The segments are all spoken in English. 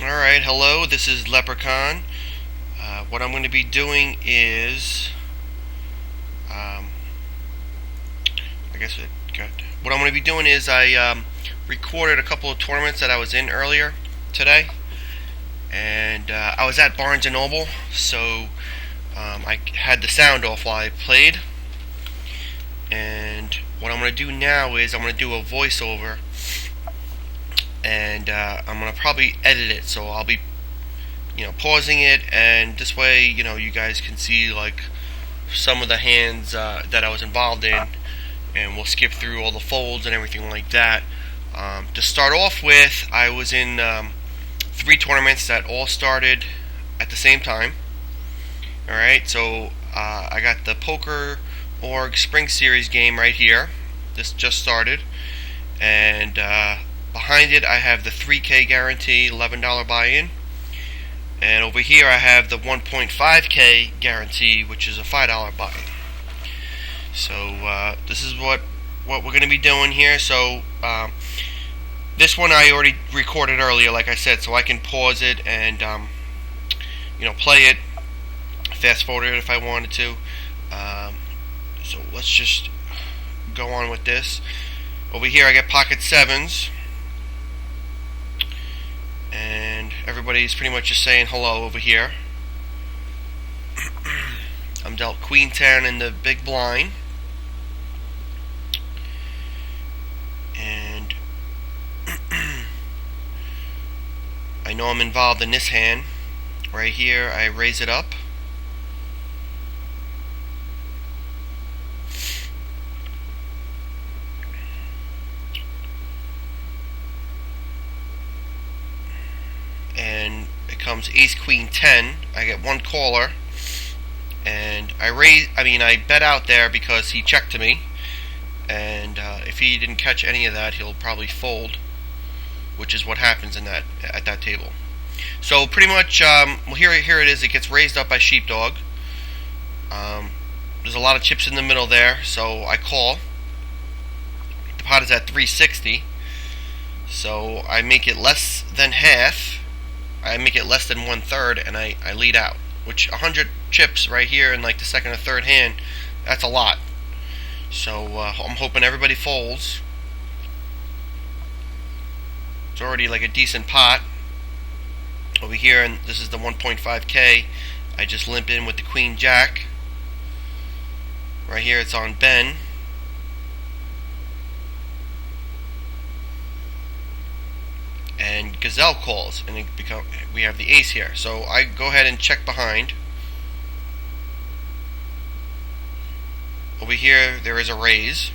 Alright, hello, this is Leprechaun. What I'm going to be doing is, um, I guess it got, what I'm going to be doing is I recorded a couple of tournaments that I was in earlier today, and I was at Barnes & Noble, so I had the sound off while I played, and what I'm going to do now is I'm going to do a voiceover, and I'm going to probably edit it, so I'll be pausing it, and this way, you guys can see like some of the hands that I was involved in, and we'll skip through all the folds and everything like that. To start off with, I was in 3 tournaments that all started at the same time. Alright, so I got the Poker Org Spring Series game right here. This just started, and behind it I have the 3K guarantee, $11 buy-in. And over here I have the 1.5K guarantee, which is a $5 buy-in. So this is what we're going to be doing here. So this one I already recorded earlier, like I said, so I can pause it and play it, fast forward it if I wanted to. So let's just go on with this. Over here I got pocket sevens. And everybody's pretty much just saying hello over here. I'm dealt Queen 10 in the big blind. And I know I'm involved in this hand. Right here, I raise it up. And it comes Ace Queen 10. I get one caller, and I bet out there because he checked to me, and if he didn't catch any of that, he'll probably fold, which is what happens at that table. So pretty much, here it is. It gets raised up by Sheepdog. There's a lot of chips in the middle there, so I call. The pot is at 360, so I make it less than half. I make it less than 1/3, and I lead out. Which 100 chips right here in like the second or third hand, that's a lot. So I'm hoping everybody folds. It's already like a decent pot. Over here, and this is the 1.5K. I just limp in with the Queen Jack. Right here, it's on Ben. And Gazelle calls, and we have the ace here. So I go ahead and check behind. Over here, there is a raise,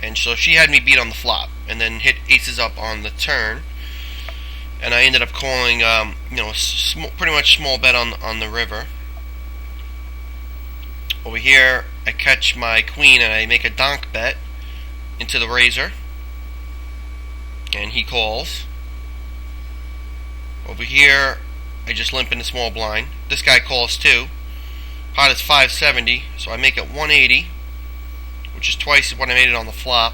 and so she had me beat on the flop, and then hit aces up on the turn, and I ended up calling, pretty much small bet on the river. Over here, I catch my queen, and I make a donk bet into the raiser, and he calls. Over here, I just limp in the small blind. This guy calls too. Pot is 570, so I make it 180, which is twice what I made it on the flop.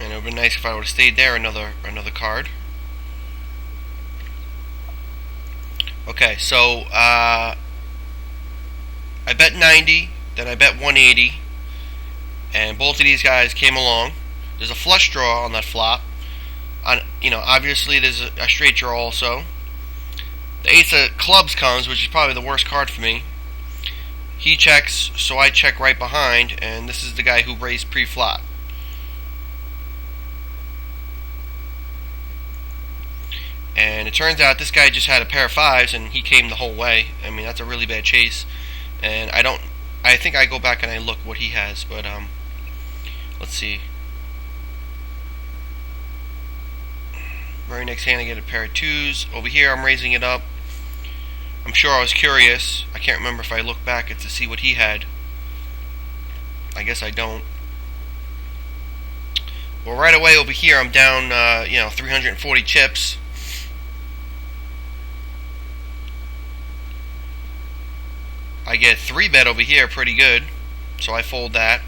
And it would have been nice if I would have stayed there another card. Okay, so I bet 90, then I bet 180. And both of these guys came along. There's a flush draw on that flop. Obviously there's a straight draw also. The ace of clubs comes, which is probably the worst card for me. He checks, so I check right behind, and this is the guy who raised pre-flop. And it turns out this guy just had a pair of fives, and he came the whole way. I mean, that's a really bad chase. And I think I go back and I look what he has, but let's see. Very next hand I get a pair of twos. Over here I'm raising it up. I'm sure I was curious. I can't remember if I look back to see what he had. I guess I don't. Well, right away over here I'm down 340 chips. I get 3-bet over here pretty good, so I fold that.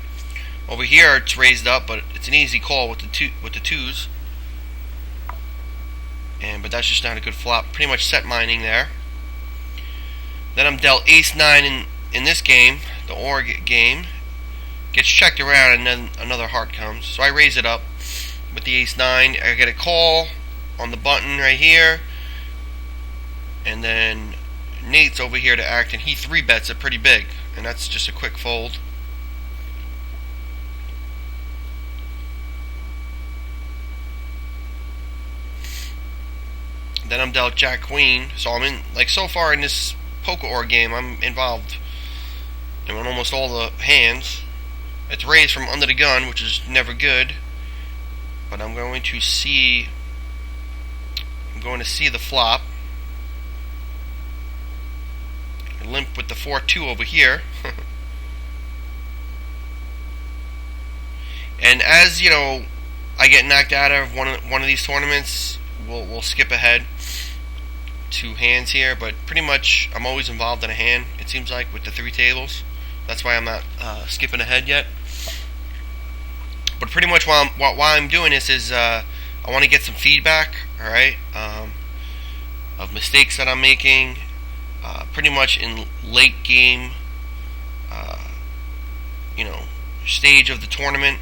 Over here it's raised up, but it's an easy call with the twos. But that's just not a good flop. Pretty much set mining there. Then I'm dealt ace-9 in this game, the org game. Gets checked around, and then another heart comes. So I raise it up with the ace-9. I get a call on the button right here. And then Nate's over here to act, and he 3-bets it pretty big. And that's just a quick fold. Then I'm dealt Jack-Queen. So I'm in, like, so far in this poker org game, I'm involved in almost all the hands. It's raised from under the gun, which is never good. But I'm going to see the flop. I limp with the 4-2 over here. And as you know, I get knocked out of one of these tournaments, we'll skip ahead 2 hands here. But pretty much, I'm always involved in a hand. It seems like with the 3 tables. That's why I'm not skipping ahead yet. But pretty much while I'm doing this is I want to get some feedback, all right, of mistakes that I'm making. Pretty much in late game, stage of the tournament.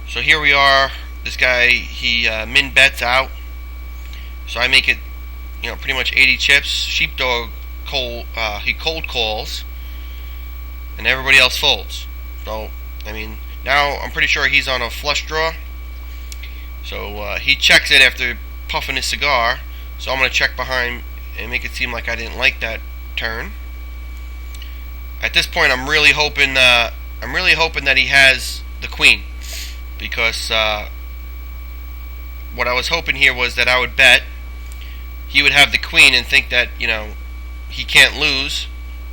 So here we are. This guy, he min bets out. So I make it, pretty much 80 chips. Sheepdog he cold calls, and everybody else folds. So now I'm pretty sure he's on a flush draw. So he checks it after puffing his cigar. So I'm going to check behind and make it seem like I didn't like that turn. At this point, I'm really hoping that he has the queen, because what I was hoping here was that I would bet, he would have the queen and think that he can't lose,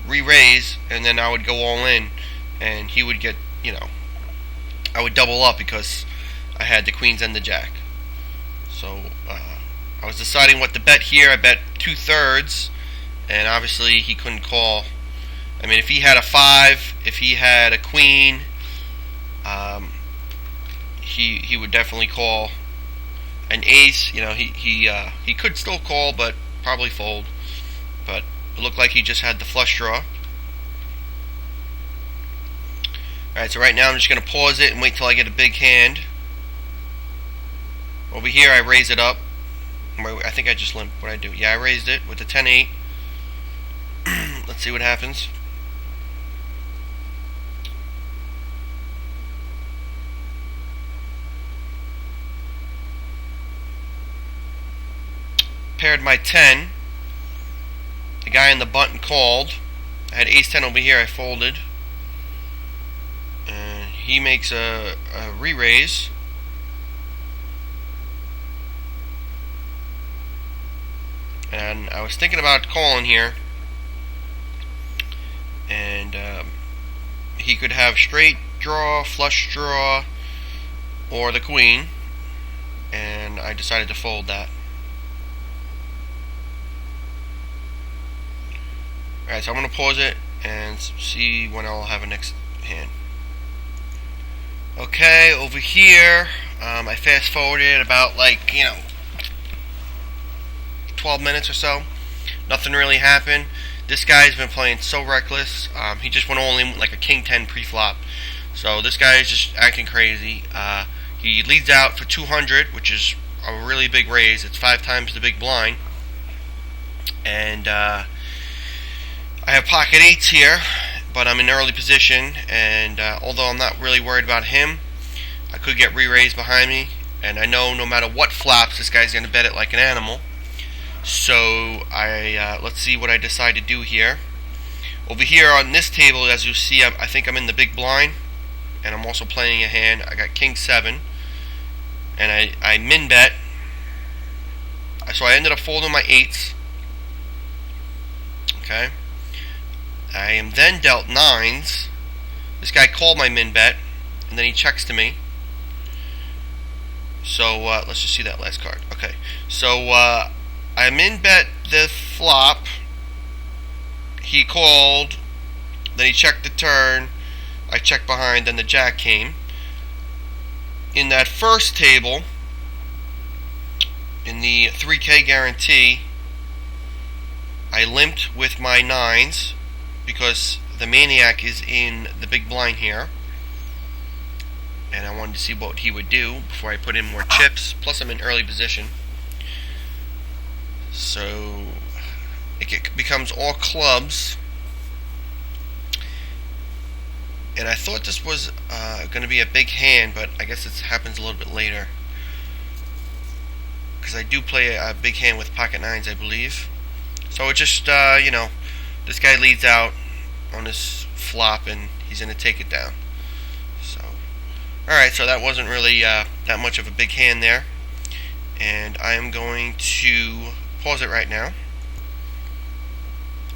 re-raise, and then I would go all in, and he would get I would double up because I had the queens and the jack. So I was deciding what to bet here. I bet 2/3, and obviously he couldn't call. If he had a 5, if he had a queen, he would definitely call. An ace, he could still call, but probably fold. But it looked like he just had the flush draw. Alright, so right now I'm just going to pause it and wait till I get a big hand. Over here I raise it up. I think I just limped. What I do? Yeah, I raised it with the 10-8. Let's see what happens. Paired my 10. The guy in the button called. I had ace-10 over here. I folded. And he makes a re-raise. And I was thinking about calling here. And he could have straight draw, flush draw, or the queen. And I decided to fold that. Alright, so I'm going to pause it and see when I'll have a next hand. Okay, over here, I fast forwarded about 12 minutes or so. Nothing really happened. This guy's been playing so reckless. He just went all in like a king 10 pre-flop. So this guy is just acting crazy. He leads out for 200, which is a really big raise. It's 5 times the big blind. And I have pocket 8s here, but I'm in early position, and although I'm not really worried about him, I could get re-raised behind me, and I know no matter what flops, this guy's going to bet it like an animal. So let's see what I decide to do here. Over here on this table, as you see, I think I'm in the big blind, and I'm also playing a hand. I got king 7, and I min bet. So I ended up folding my 8s. Okay. I am then dealt 9s. This guy called my min bet, and then he checks to me. So let's just see that last card. Okay, so I min bet the flop. He called, then he checked the turn, I checked behind, then the jack came. In that first table, in the 3K guarantee, I limped with my 9s because the maniac is in the big blind here, and I wanted to see what he would do before I put in more chips. Plus I'm in early position, so it becomes all clubs. And I thought this was going to be a big hand, but I guess it happens a little bit later, because I do play a big hand with pocket 9s, I believe. So it just, this guy leads out on his flop, and he's going to take it down. So, alright, so that wasn't really that much of a big hand there. And I am going to pause it right now.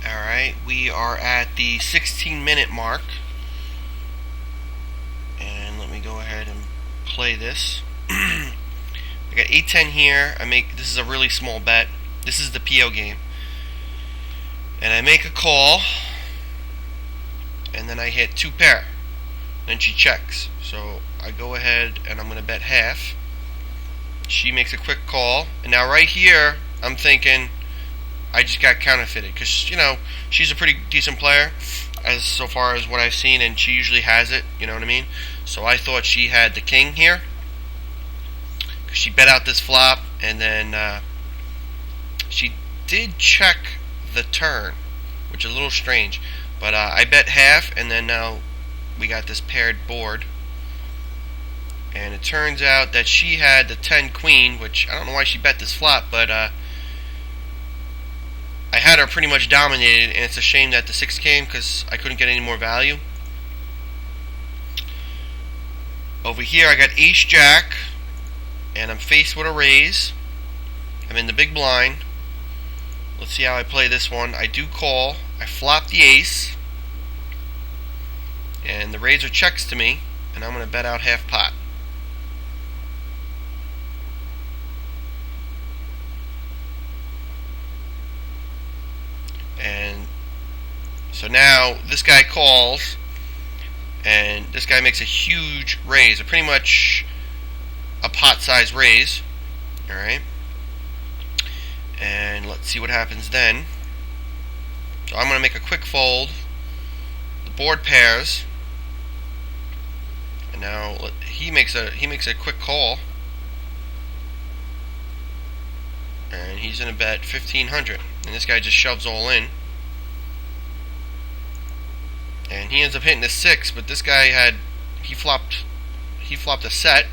Alright, we are at the 16-minute mark. And let me go ahead and play this. I got 8-10 here. This is a really small bet. This is the PO game. And I make a call, and then I hit 2 pair. Then she checks. So I go ahead and I'm going to bet half. She makes a quick call, and now right here I'm thinking I just got counterfeited, because she's a pretty decent player as so far as what I've seen, and she usually has it, you know what I mean? So I thought she had the king here, because she bet out this flop, and then she did check the turn, which is a little strange, but I bet half, and then now we got this paired board, and it turns out that she had the 10 queen, which I don't know why she bet this flop, but I had her pretty much dominated, and it's a shame that the 6 came, because I couldn't get any more value. Over here I got ace jack, and I'm faced with a raise. I'm in the big blind. Let's see how I play this one. I do call. I flop the ace, and the raiser checks to me, and I'm going to bet out half pot. And so now this guy calls, and this guy makes a huge raise, pretty much a pot size raise. Alright, and let's see what happens then. So I'm going to make a quick fold. The board pairs, and now he makes a quick call, and he's going to bet 1,500, and this guy just shoves all in, and he ends up hitting the 6. But this guy he flopped a set,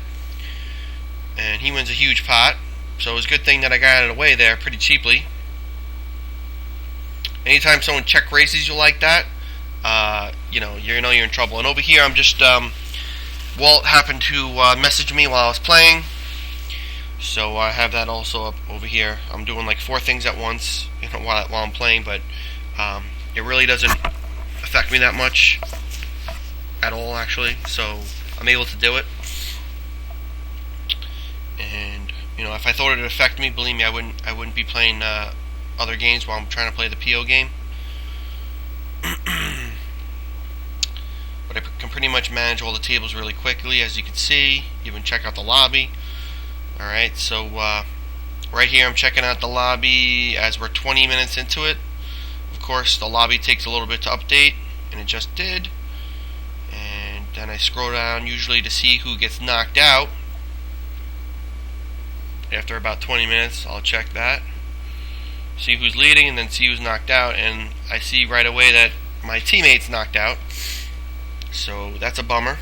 and he wins a huge pot. So it was a good thing that I got out of the way there pretty cheaply. Anytime someone check raises you like that, you're in trouble. And over here, I'm just Walt happened to message me while I was playing, so I have that also up over here. I'm doing like 4 things at once, while I'm playing, but it really doesn't affect me that much at all, actually. So I'm able to do it. And if I thought it would affect me, believe me, I wouldn't be playing other games while I'm trying to play the PO game. But I can pretty much manage all the tables really quickly, as you can see. Even check out the lobby. Alright, so right here I'm checking out the lobby as we're 20 minutes into it. Of course, the lobby takes a little bit to update, and it just did. And then I scroll down usually to see who gets knocked out. After about 20 minutes, I'll check that, see who's leading, and then see who's knocked out, and I see right away that my teammate's knocked out, so that's a bummer.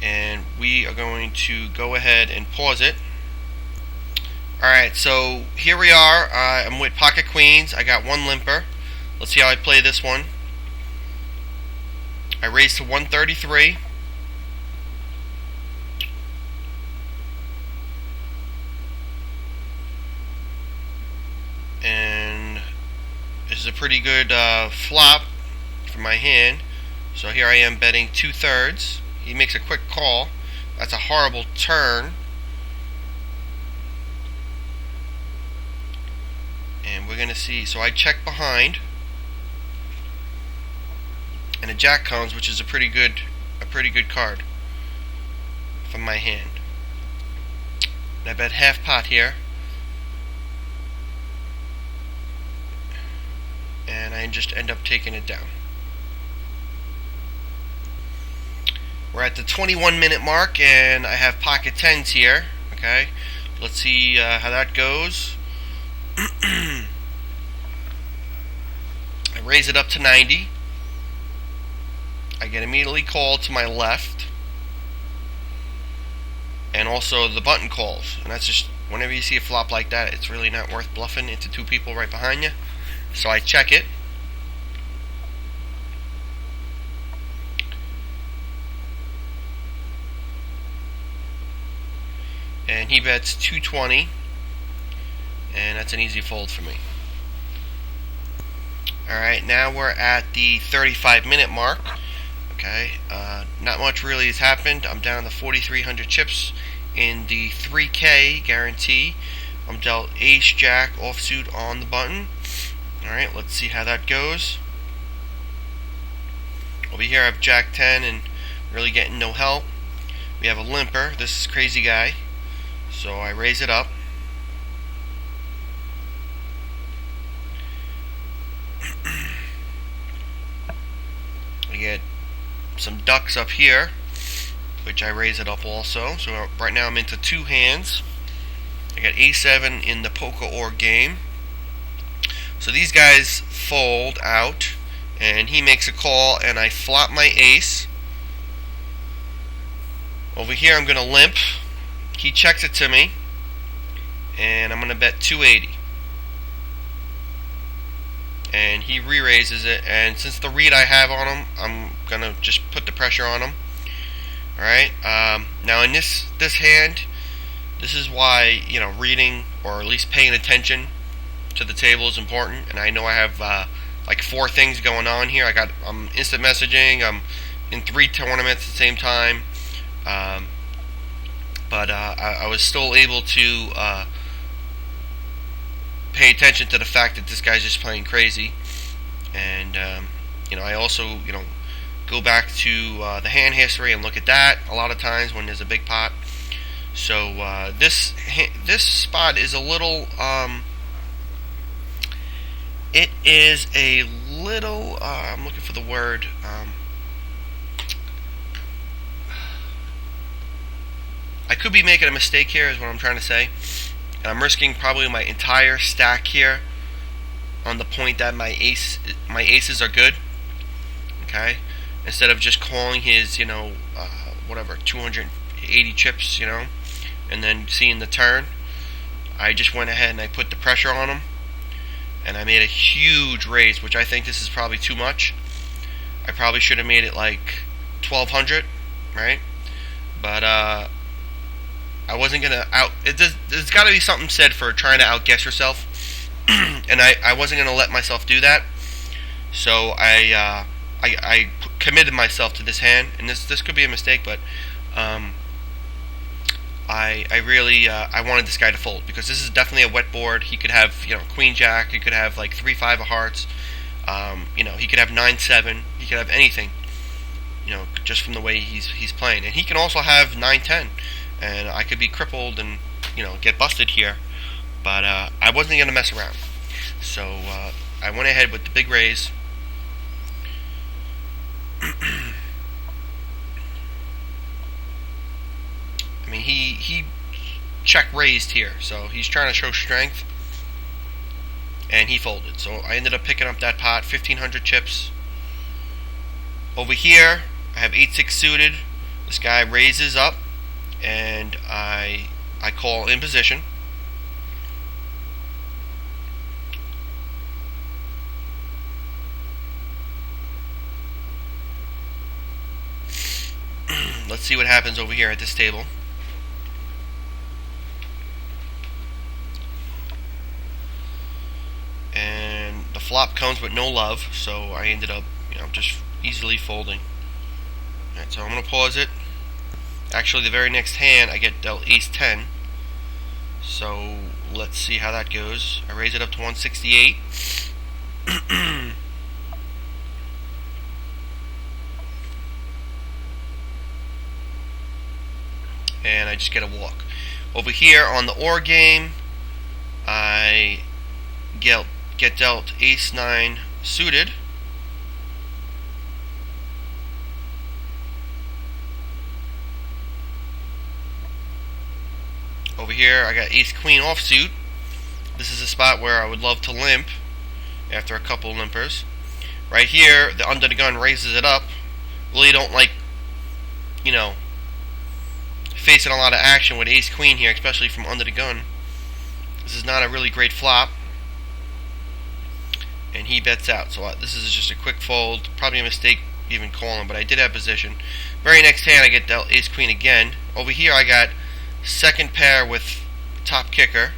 And we are going to go ahead and pause it. Alright, so here we are. I'm with pocket queens. I got 1 limper. Let's see how I play this one. I raise to 133. And this is a pretty good flop for my hand. So here I am betting 2/3. He makes a quick call. That's a horrible turn. And we're going to see. So I check behind. and a jack comes, which is a pretty good card from my hand. And I bet half pot here, and I just end up taking it down. We're at the 21-minute mark, and I have pocket tens here. Okay, let's see how that goes. I raise it up to 90. I get immediately called to my left, and also the button calls. And that's just, whenever you see a flop like that, it's really not worth bluffing into two people right behind you. So I check it. And he bets 220, and that's an easy fold for me. Alright, now we're at the 35-minute mark. Okay, not much really has happened. I'm down to 4,300 chips in the 3K guarantee. I'm dealt ace jack offsuit on the button. Alright, let's see how that goes. Over here I have jack 10 and really getting no help. We have a limper. This is crazy guy. So I raise it up. I get some ducks up here, which I raise it up also. So right now I'm into two hands. I got A7 in the poker org game. So these guys fold out, and he makes a call, and I flop my ace. Over here I'm going to limp. He checks it to me, and I'm going to bet 280. And he re-raises it, and since the read I have on him, I'm going to just put the pressure on him. Alright, now in this hand, this is why, reading, or at least paying attention to the table is important. And I know I have like 4 things going on here. I'm instant messaging, I'm in 3 tournaments at the same time. But I was still able to pay attention to the fact that this guy's just playing crazy. And I also go back to the hand history and look at that a lot of times when there's a big pot. So this spot is a little it is a little I'm looking for the word I could be making a mistake here, is what I'm trying to say. And I'm risking probably my entire stack here on the point that my aces are good. Okay, instead of just calling his 280 chips, and then seeing the turn, I just went ahead and I put the pressure on him, and I made a huge raise, which I think this is probably too much. I probably should have made it like 1,200, right? But I wasn't gonna there's got to be something said for trying to outguess yourself, and I wasn't gonna let myself do that. So I committed myself to this hand, and this could be a mistake, but I really I wanted this guy to fold, because this is definitely a wet board. He could have queen jack, he could have like 3-5 of hearts, he could have 9-7, he could have anything, just from the way he's playing, and he can also have 9-10. And I could be crippled and get busted here, but I wasn't gonna mess around. So I went ahead with the big raise. I mean, he check raised here, so he's trying to show strength, and he folded. So I ended up picking up that pot, 1,500 chips. Over here, I have 8-6 suited. This guy raises up, and I call in position. Let's see what happens over here at this table. And the flop comes with no love, so I ended up just easily folding. Alright, so I'm going to pause it. Actually, the very next hand, I get dealt ace-10. So let's see how that goes. I raise it up to 168. I just get a walk. Over here on the or game, I get dealt ace 9 suited. Over here I got ace queen offsuit. This is a spot where I would love to limp after a couple limpers. Right here, the under the gun raises it up. Really don't like, facing a lot of action with ace queen here, especially from under the gun. This is not a really great flop. And he bets out. So this is just a quick fold. Probably a mistake even calling, but I did have position. Very next hand I get dealt ace queen again. Over here I got second pair with top kicker.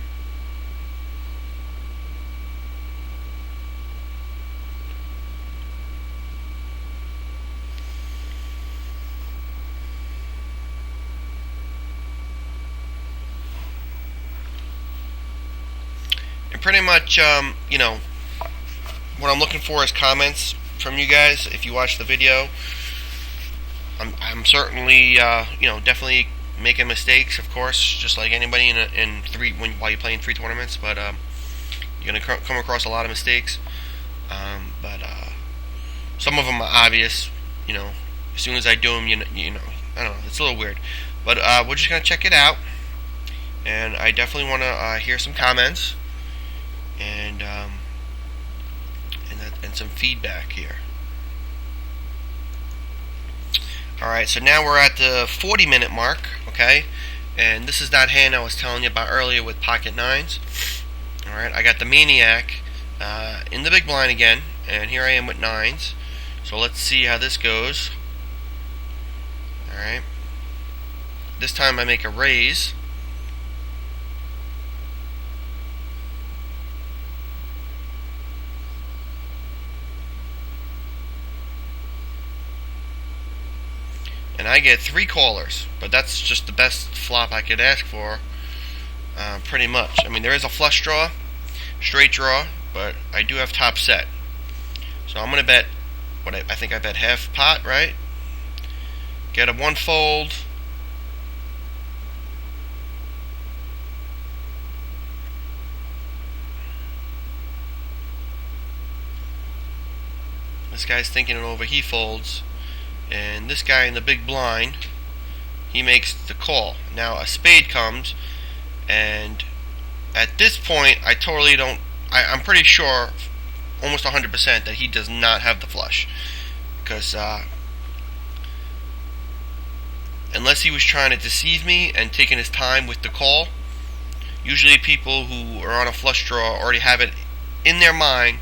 And pretty much, what I'm looking for is comments from you guys. If you watch the video, I'm certainly, definitely making mistakes, of course, just like anybody while you're playing 3 tournaments. But you're gonna come across a lot of mistakes. But some of them are obvious. As soon as I do them, I don't know. It's a little weird. But we're just gonna check it out, and I definitely want to hear some comments and some feedback here. Alright, so now we're at the 40-minute mark, okay? And this is that hand I was telling you about earlier with pocket nines. Alright, I got the maniac in the big blind again, and here I am with nines. So let's see how this goes. Alright. This time I make a raise. And I get 3 callers, but that's just the best flop I could ask for, pretty much. I mean, there is a flush draw, straight draw, but I do have top set. So I'm going to bet, I think I bet half pot, right? Get a 1 fold. This guy's thinking it over, he folds. And this guy in the big blind, he makes the call. Now a spade comes, and at this point I totally don't, I'm pretty sure, almost 100%, that he does not have the flush. Because unless he was trying to deceive me and taking his time with the call, usually people who are on a flush draw already have it in their mind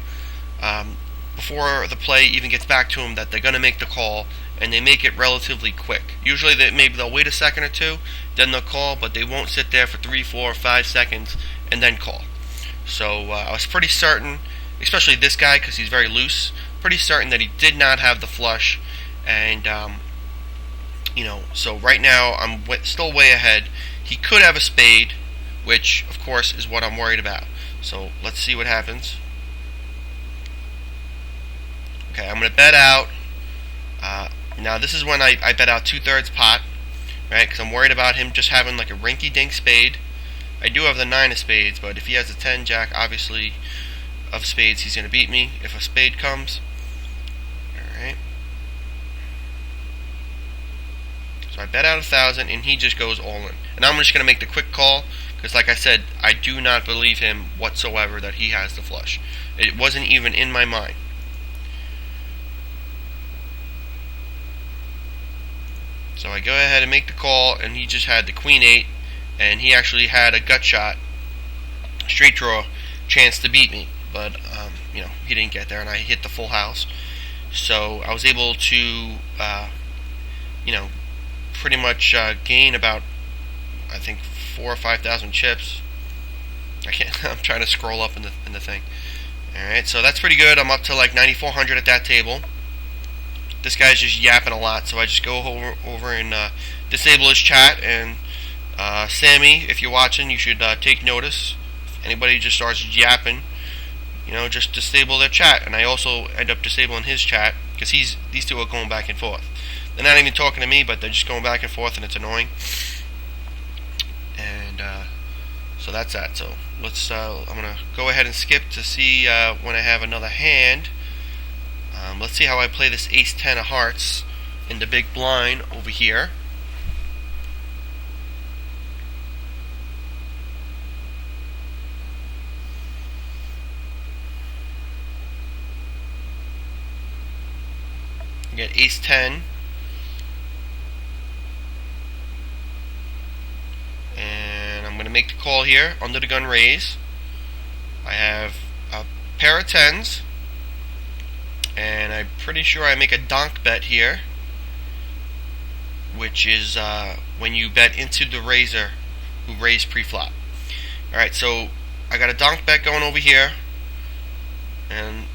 before the play even gets back to them that they're going to make the call, and they make it relatively quick. Usually maybe they'll wait a second or two, then they'll call, but they won't sit there for 3, 4, 5 seconds and then call. So I was pretty certain, especially this guy because he's very loose, pretty certain that he did not have the flush. And so right now I'm still way ahead. He could have a spade, which of course is what I'm worried about. So let's see what happens. Okay, I'm going to bet out. Now this is when I bet out 2/3 pot, right? Because I'm worried about him just having like a rinky-dink spade. I do have the 9 of spades, but if he has a 10 jack, obviously, of spades, he's going to beat me if a spade comes. Alright. So I bet out 1,000, and he just goes all in. And I'm just going to make the quick call, because like I said, I do not believe him whatsoever that he has the flush. It wasn't even in my mind. So I go ahead and make the call, and he just had the queen 8, and he actually had a gut shot, straight draw, chance to beat me. But, he didn't get there, and I hit the full house. So I was able to, pretty much gain about, I think, 4,000 or 5,000 chips. I'm trying to scroll up in the thing. Alright, so that's pretty good. I'm up to like 9,400 at that table. This guy's just yapping a lot, so I just go over and disable his chat. And Sammy, if you're watching, you should take notice. If anybody just starts yapping, just disable their chat. And I also end up disabling his chat, because these two are going back and forth. They're not even talking to me, but they're just going back and forth, and it's annoying. So that's that. So let's. I'm gonna go ahead and skip to see when I have another hand. Let's see how I play this Ace 10 of Hearts in the big blind over here. You get Ace 10. And I'm going to make the call here, under the gun raise. I have a pair of 10s. And I'm pretty sure I make a donk bet here, which is when you bet into the raiser who raised pre-flop. Alright, so I got a donk bet going over here. And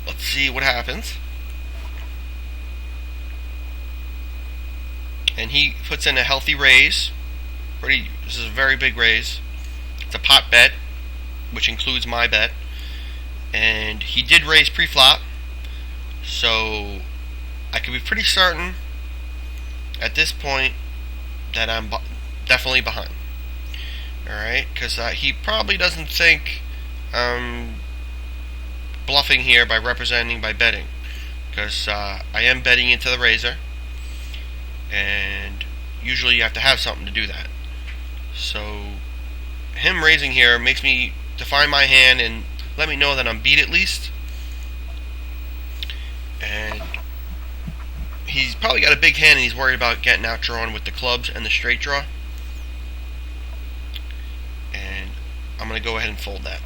let's see what happens. And he puts in a healthy raise. This is a very big raise. It's a pot bet, which includes my bet. And he did raise pre-flop. So I could be pretty certain at this point that I'm definitely behind. Alright, because he probably doesn't think I'm bluffing here by representing by betting. Because I am betting into the raiser. And usually you have to have something to do that. So him raising here makes me define my hand and let me know that I'm beat at least. And he's probably got a big hand and he's worried about getting outdrawn with the clubs and the straight draw. And I'm going to go ahead and fold that.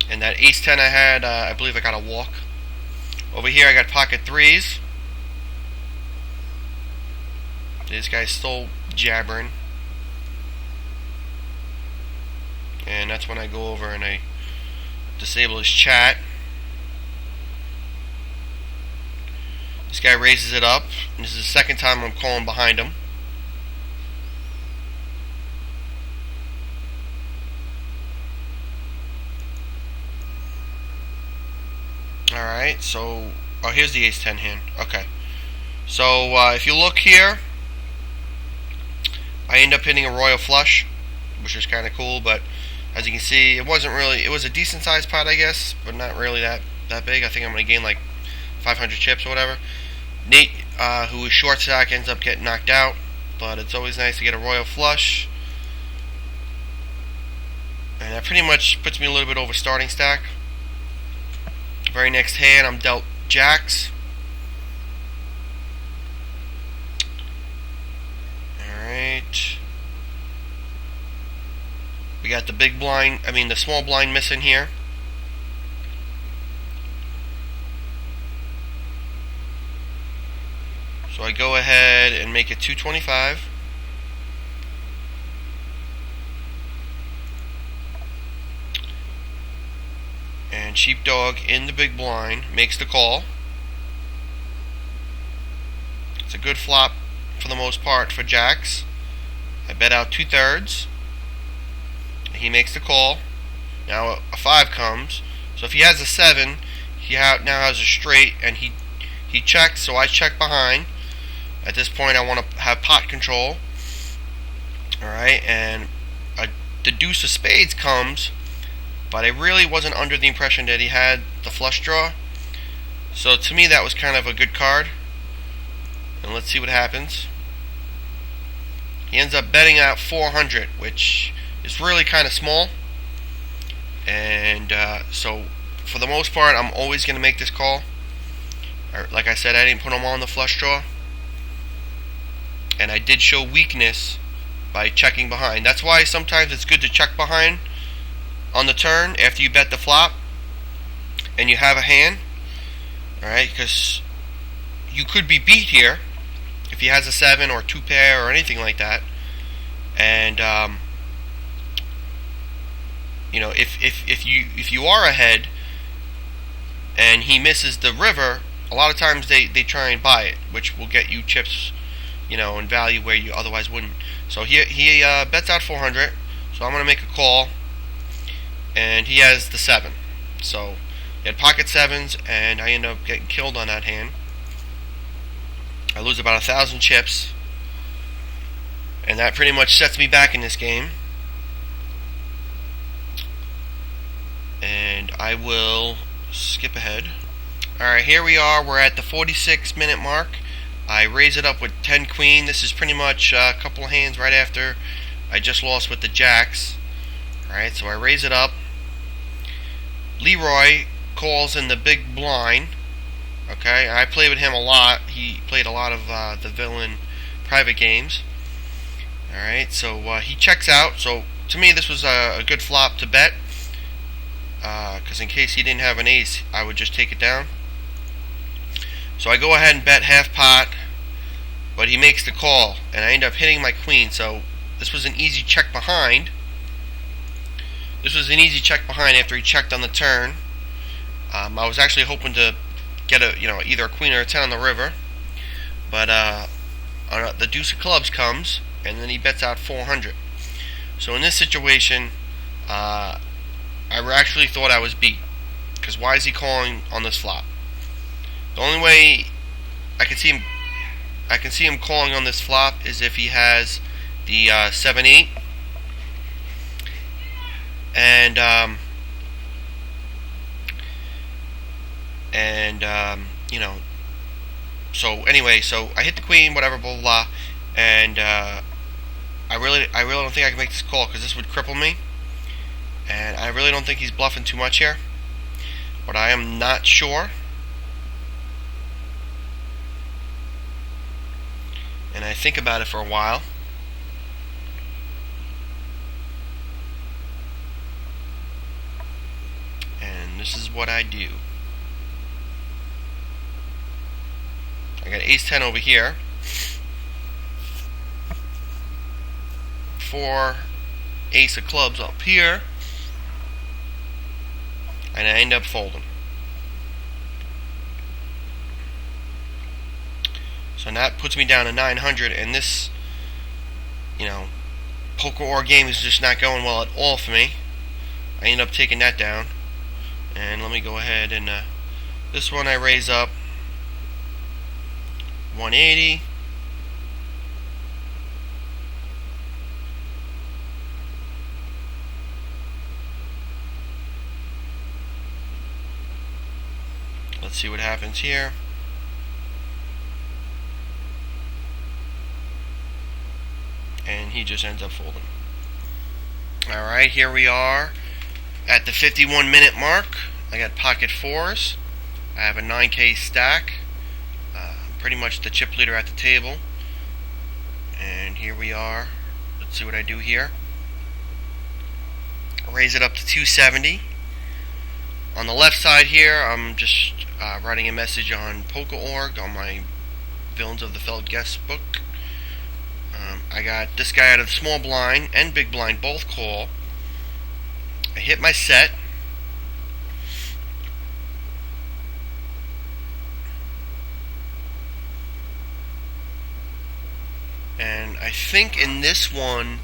And that Ace 10 I had, I believe I got a walk. Over here I got pocket 3s. This guy's still jabbering. And that's when I go over and I disable his chat. This guy raises it up. And this is the second time I'm calling behind him. Alright, so here's the Ace 10 hand. Okay. So if you look here, I end up hitting a royal flush, which is kind of cool, but as you can see, it wasn't really, it was a decent sized pot, I guess, but not really that big. I think I'm going to gain like 500 chips or whatever. Nate, who is short stack, ends up getting knocked out, but it's always nice to get a royal flush. And that pretty much puts me a little bit over starting stack. Very next hand, I'm dealt jacks. Alright. We got the big blind, the small blind missing here. So I go ahead and make it 225. And Sheepdog in the big blind makes the call. It's a good flop for the most part for jacks. I bet out 2/3. He makes the call. Now a 5 comes. So if he has a 7, he now has a straight, and he checks. So I check behind. At this point, I want to have pot control. All right, and the deuce of spades comes. But I really wasn't under the impression that he had the flush draw. So to me that was kind of a good card. And let's see what happens. He ends up betting out 400, which is really kind of small. And so for the most part, I'm always going to make this call. Like I said, I didn't put him on the flush draw. And I did show weakness by checking behind. That's why sometimes it's good to check behind on the turn after you bet the flop and you have a hand. Alright, because you could be beat here if he has a 7 or 2 pair or anything like that. And if you are ahead and he misses the river, a lot of times they try and buy it, which will get you chips, in value where you otherwise wouldn't. So he bets out 400. So I'm going to make a call. And he has the 7. So he had pocket 7s, and I end up getting killed on that hand. I lose about 1,000 chips. And that pretty much sets me back in this game. And I will skip ahead. Alright, here we are. We're at the 46-minute mark. I raise it up with 10 queen. This is pretty much a couple of hands right after I just lost with the jacks. Alright, so I raise it up. Leroy calls in the big blind. Okay, I play with him a lot. He played a lot of the villain private games. Alright, so he checks out. So to me this was a good flop to bet. Because in case he didn't have an ace, I would just take it down. So I go ahead and bet half pot. But he makes the call. And I end up hitting my queen. So this was an easy check behind. This was an easy check behind after he checked on the turn. I was actually hoping to get either a queen or a 10 on the river. But the deuce of clubs comes. And then he bets out 400. So in this situation, I actually thought I was beat. Because why is he calling on this flop? The only way I can see him calling on this flop is if he has the 7-8. So anyway, so I hit the queen, whatever, blah blah blah, and I really don't think I can make this call because this would cripple me, and I really don't think he's bluffing too much here, but I am not sure. And I think about it for a while. And this is what I do. I got ace-10 over here. 4 ace of clubs up here. And I end up folding. So that puts me down to 900, and this, poker or game is just not going well at all for me. I end up taking that down. And let me go ahead and, this one I raise up 180. Let's see what happens here. And he just ends up folding. Alright, here we are at the 51-minute mark. I got pocket fours. I have a 9K stack. Pretty much the chip leader at the table. And here we are. Let's see what I do here. I raise it up to 270. On the left side here, I'm just writing a message on Poker.org on my Villains of the Feld guest book. I got this guy out of the small blind and big blind both call. I hit my set. And I think in this one,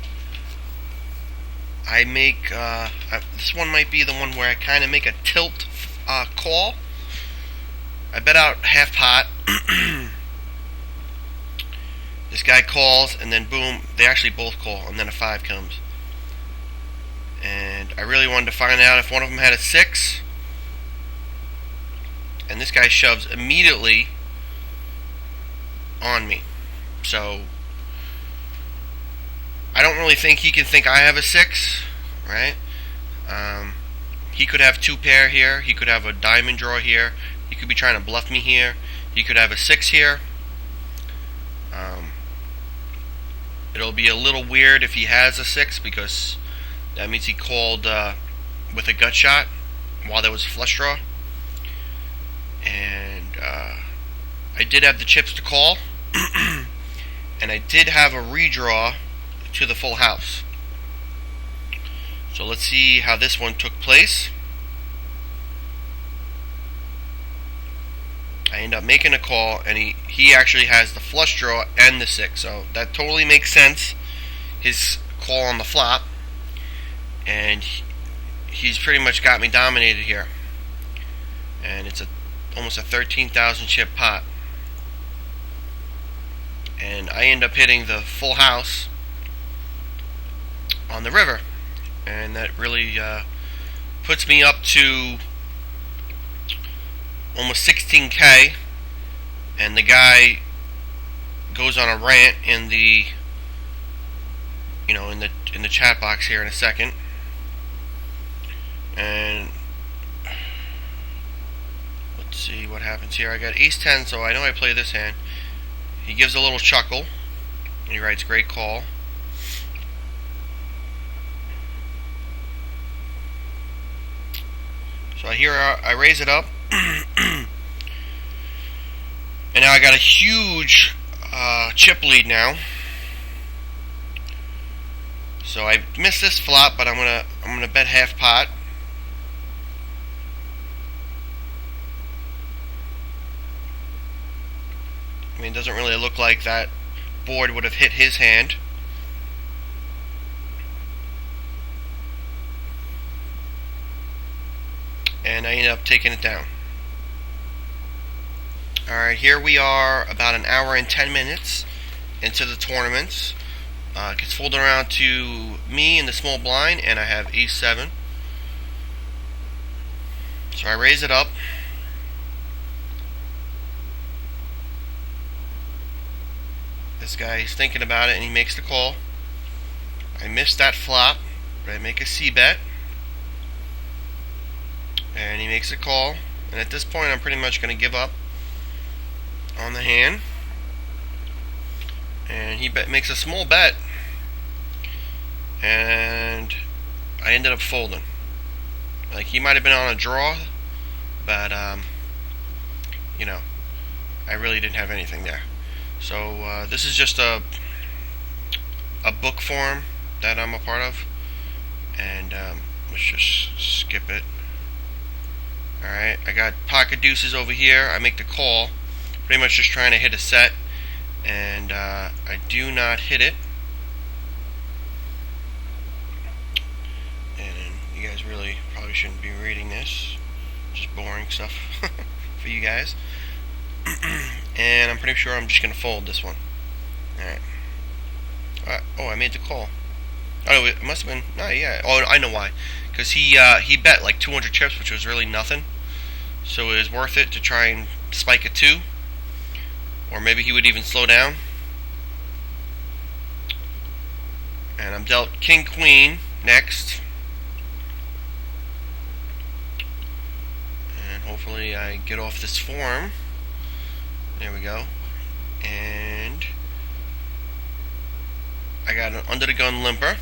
I make, this one might be the one where I kind of make a tilt call. I bet out half pot. This guy calls, and then boom, they actually both call, and then a 5 comes. And I really wanted to find out if one of them had a 6. And this guy shoves immediately on me. So I don't really think he can think I have a 6, right? He could have 2 pair here. He could have a diamond draw here. He could be trying to bluff me here. He could have a 6 here. It'll be a little weird if he has a 6 because that means he called with a gut shot while there was a flush draw. And I did have the chips to call. And I did have a redraw to the full house. So let's see how this one took place. I end up making a call, and he actually has the flush draw and the 6, so that totally makes sense. His call on the flop, and he's pretty much got me dominated here. And it's almost a 13,000 chip pot, and I end up hitting the full house on the river, and that really puts me up to almost 16K. And the guy goes on a rant in the in the chat box here in a second. And let's see what happens here. I got ace 10, so I know I play this hand. He gives a little chuckle. He writes, "Great call." So I raise it up. And now I got a huge chip lead now. So I missed this flop, but I'm gonna bet half pot. I mean, it doesn't really look like that board would have hit his hand. And I ended up taking it down. Alright, here we are about an hour and 10 minutes into the tournament. It gets folded around to me in the small blind, and I have ace 7. So I raise it up. This guy is thinking about it, and he makes the call. I missed that flop, but I make a C bet. And he makes a call. And at this point, I'm pretty much going to give up on the hand. And he makes a small bet. And I ended up folding. Like, he might have been on a draw, but, I really didn't have anything there. So, this is just a book forum that I'm a part of. And, let's just skip it. Alright, I got pocket deuces over here. I make the call. Pretty much just trying to hit a set. And I do not hit it. And you guys really probably shouldn't be reading this. Just boring stuff for you guys. And I'm pretty sure I'm just going to fold this one. Alright. Oh, I made the call. Oh, it must have been... No, yeah. Oh, I know why. Because he bet like 200 chips, which was really nothing. So it was worth it to try and spike a 2. Or maybe he would even slow down. And I'm dealt king-queen next. And hopefully I get off this form. There we go. And I got an under-the-gun limper.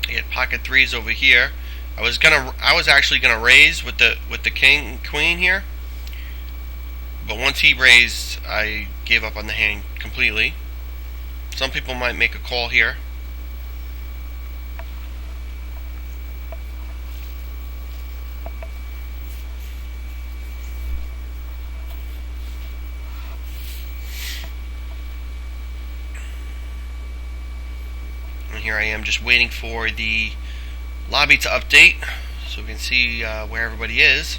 I get pocket threes over here. I was actually gonna raise with the king queen here, but once he raised, I gave up on the hand completely. Some people might make a call here. And here I am just waiting for the lobby to update so we can see where everybody is.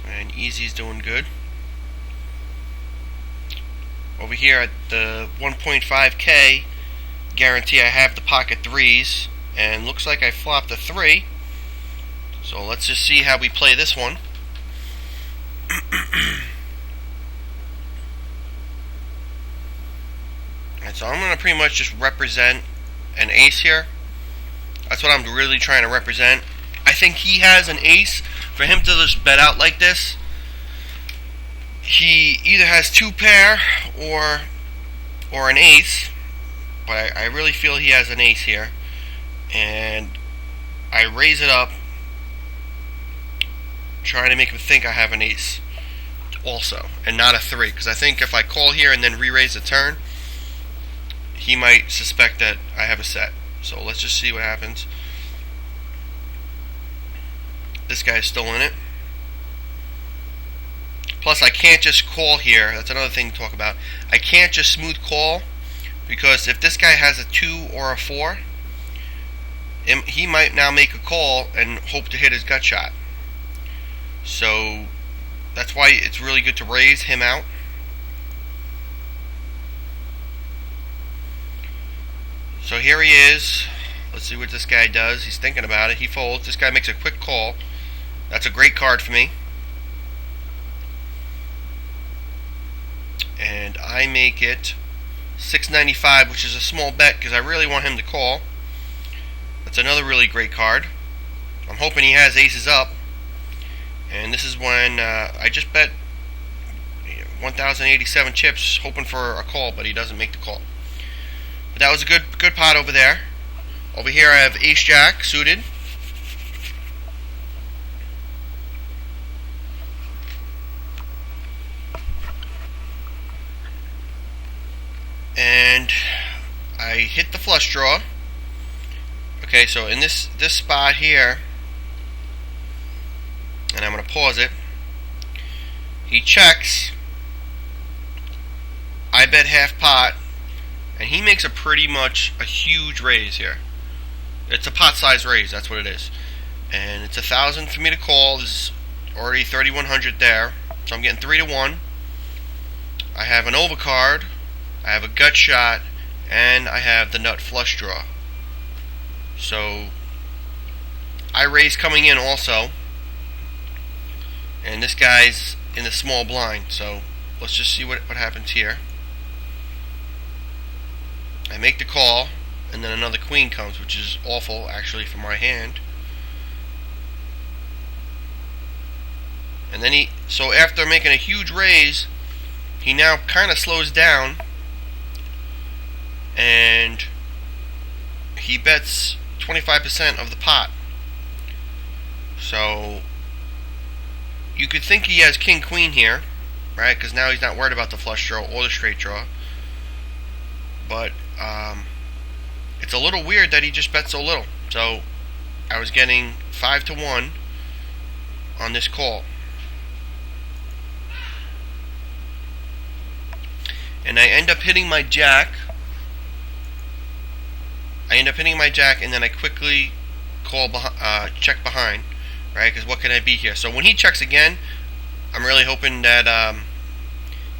And Easy's doing good. Over here at the 1.5K guarantee, I have the pocket threes, and looks like I flopped a 3. So let's just see how we play this one. And so I'm going to pretty much just represent an ace here. That's what I'm really trying to represent. I think he has an ace. For him to just bet out like this, he either has 2 pair or an ace. But I really feel he has an ace here. And I raise it up, trying to make him think I have an ace also, and not a 3. Because I think if I call here and then re-raise the turn, he might suspect that I have a set. So let's just see what happens. This guy's still in it. Plus, I can't just call here. That's another thing to talk about. I can't just smooth call, because if this guy has a 2 or a 4, he might now make a call and hope to hit his gut shot. So that's why it's really good to raise him out. So here he is. Let's see what this guy does. He's thinking about it. He folds. This guy makes a quick call. That's a great card for me. And I make it $6.95, which is a small bet because I really want him to call. That's another really great card. I'm hoping he has aces up. And this is when I just bet 1,087 chips, hoping for a call, but he doesn't make the call. But that was a good pot over there. Over here I have Ace Jack suited. And I hit the flush draw. Okay, so in this spot here, and I'm going to pause it, he checks. I bet half pot, and he makes a pretty much a huge raise here. It's a pot size raise, that's what it is. And it's 1,000 for me to call. There's already 3,100 there, so I'm getting 3 to 1. I have an overcard, I have a gut shot, and I have the nut flush draw. So I raise coming in also, and this guy's in the small blind. So let's just see what happens here. I make the call, and then another queen comes, which is awful actually for my hand. And then so after making a huge raise, he now kind of slows down, and he bets 25% of the pot. So you could think he has king queen here, right? Because now he's not worried about the flush draw or the straight draw. But it's a little weird that he just bet so little. So I was getting 5 to 1 on this call. And I end up hitting my jack. And then I quickly call check behind, right? Because what can I be here? So when he checks again, I'm really hoping that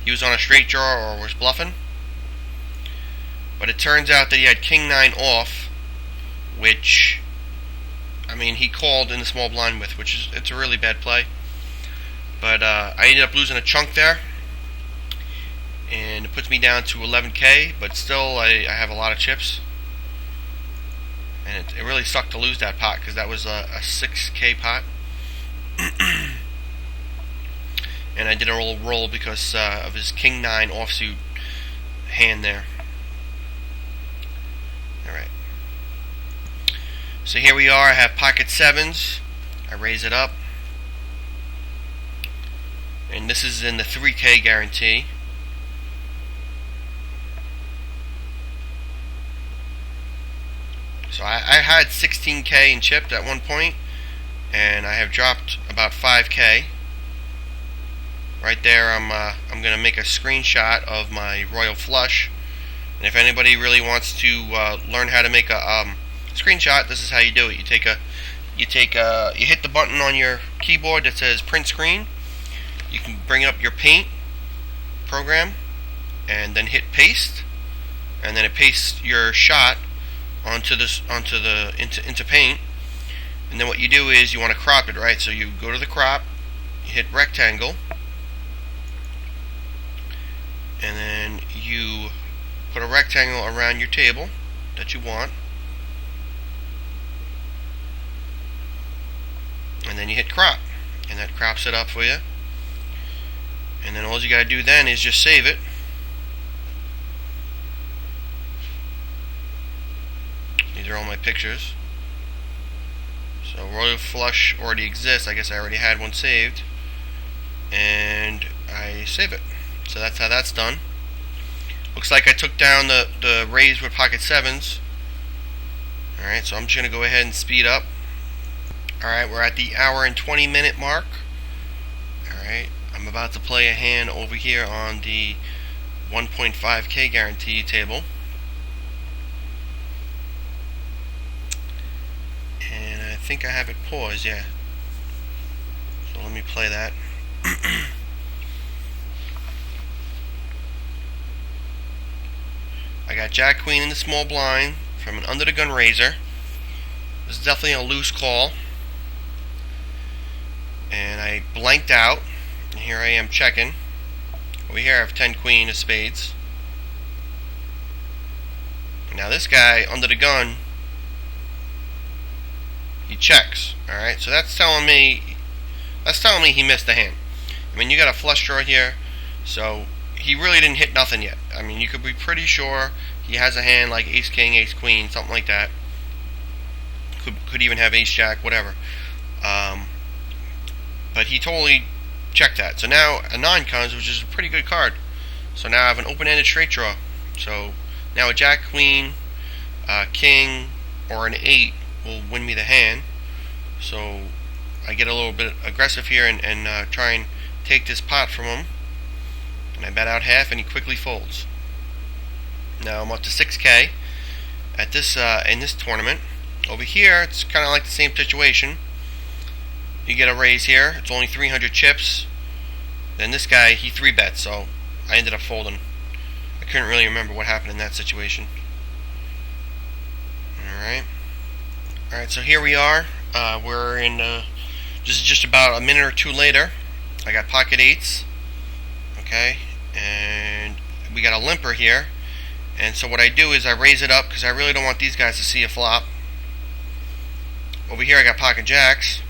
he was on a straight draw or was bluffing. But it turns out that he had king 9 off, which, I mean, he called in the small blind with, it's a really bad play. But I ended up losing a chunk there, and it puts me down to 11K. But still, I have a lot of chips. And it really sucked to lose that pot, because that was a 6K pot. And I did a roll because of his king 9 offsuit hand there. Alright. So here we are. I have pocket 7s. I raise it up. And this is in the 3K guarantee. So I had 16K in chipped at one point, and I have dropped about 5K. Right there, I'm going to make a screenshot of my royal flush. And if anybody really wants to learn how to make a screenshot, this is how you do it. You hit the button on your keyboard that says print screen. You can bring up your paint program, and then hit paste, and then it pastes your shot into paint. And then what you do is you want to crop it, right? So you go to the crop, you hit rectangle, and then you put a rectangle around your table that you want, and then you hit crop, and that crops it up for you. And then all you gotta do then is just save it. These are all my pictures. So royal flush already exists. I guess I already had one saved, and I save it. So that's how that's done. Looks like I took down the raise with pocket 7s. Alright, so I'm just going to go ahead and speed up. Alright, we're at the hour and 20-minute mark. Alright, I'm about to play a hand over here on the 1.5k guarantee table. And I think I have it paused, yeah. So let me play that. I got Jack Queen in the small blind from an under the gun raiser. This is definitely a loose call. And I blanked out. And here I am checking. Over here I have 10 queen of spades. Now this guy under the gun, he checks. Alright, so that's telling me he missed the hand. I mean, you got a flush draw here, so he really didn't hit nothing yet. I mean, you could be pretty sure he has a hand like ace king, ace queen, something like that. Could even have ace jack, whatever. But he totally checked that. So now a 9 comes, which is a pretty good card. So now I have an open-ended straight draw. So now a jack, queen, king, or an 8 will win me the hand. So I get a little bit aggressive here and try and take this pot from him. And I bet out half, and he quickly folds. Now I'm up to 6k at this in this tournament. Over here, it's kind of like the same situation. You get a raise here. It's only 300 chips. Then this guy, he 3-bets, so I ended up folding. I couldn't really remember what happened in that situation. Alright, so here we are. We're in, this is just about a minute or two later. I got pocket 8s. Okay, and we got a limper here. And so what I do is I raise it up because I really don't want these guys to see a flop. Over here I got pocket jacks.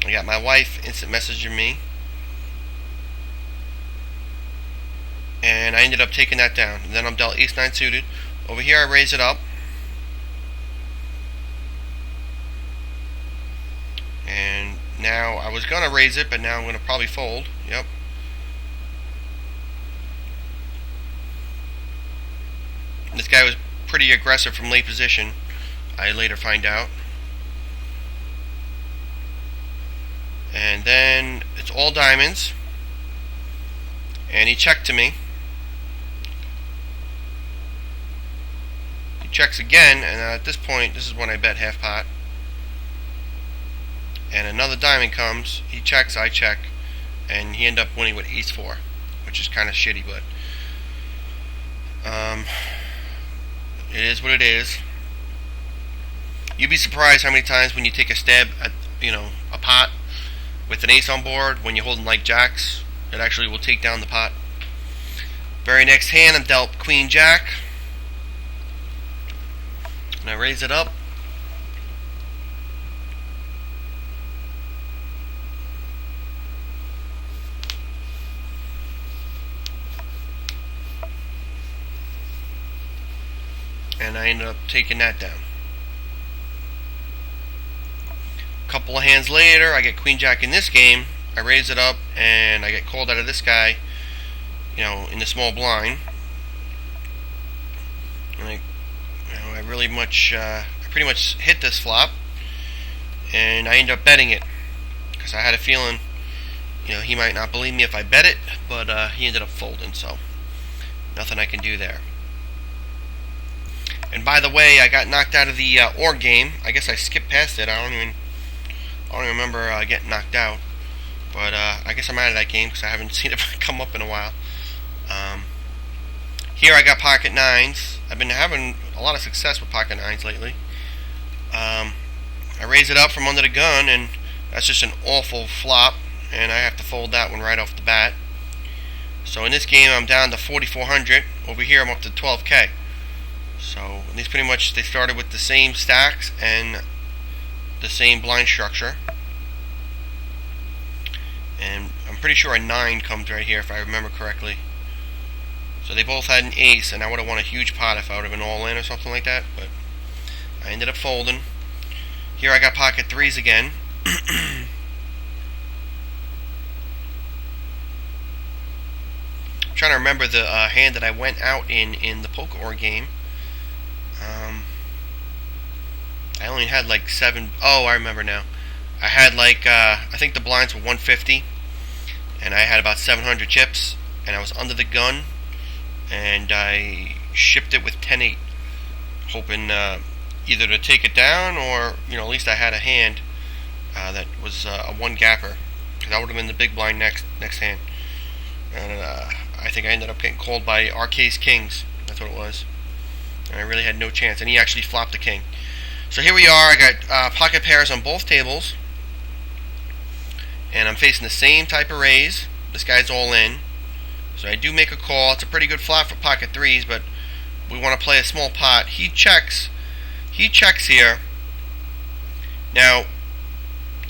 I got my wife instant messaging me. And I ended up taking that down. And then I'm dealt ace 9 suited. Over here I raise it up. And now I was going to raise it, but now I'm going to probably fold. Yep. This guy was pretty aggressive from late position, I later find out. And then it's all diamonds. And he checked to me. He checks again, and at this point, this is when I bet half pot. And another diamond comes. He checks, I check, and he ended up winning with ace 4, which is kind of shitty, but it is what it is. You'd be surprised how many times when you take a stab at, a pot with an ace on board, when you're holding like jacks, it actually will take down the pot. Very next hand, I'm dealt queen jack, and I raise it up. And I ended up taking that down. A couple of hands later, I get queen jack in this game. I raise it up, and I get called out of this guy, in the small blind. And I pretty much hit this flop, and I end up betting it because I had a feeling, he might not believe me if I bet it, but he ended up folding, so nothing I can do there. And by the way, I got knocked out of the org game. I guess I skipped past it. I don't even remember getting knocked out. But I guess I'm out of that game because I haven't seen it come up in a while. Here I got pocket 9s. I've been having a lot of success with pocket 9s lately. I raise it up from under the gun, and that's just an awful flop, and I have to fold that one right off the bat. So in this game, I'm down to 4,400. Over here, I'm up to 12k. So these pretty much, they started with the same stacks and the same blind structure. And I'm pretty sure a 9 comes right here if I remember correctly. So they both had an ace, and I would have won a huge pot if I would have been all in or something like that, but I ended up folding. Here I got pocket 3s again. I'm trying to remember the hand that I went out in the poker or game. I only had like 7. Oh, I remember now. I had like I think the blinds were 150, and I had about 700 chips, and I was under the gun, and I shipped it with 10-8, hoping either to take it down or at least I had a hand that was a one gapper, because that would have been the big blind next hand. And I think I ended up getting called by Arcade's Kings. That's what it was. And I really had no chance. And he actually flopped the king. So here we are. I got pocket pairs on both tables. And I'm facing the same type of raise. This guy's all in. So I do make a call. It's a pretty good flop for pocket threes, but we want to play a small pot. He checks. He checks here. Now,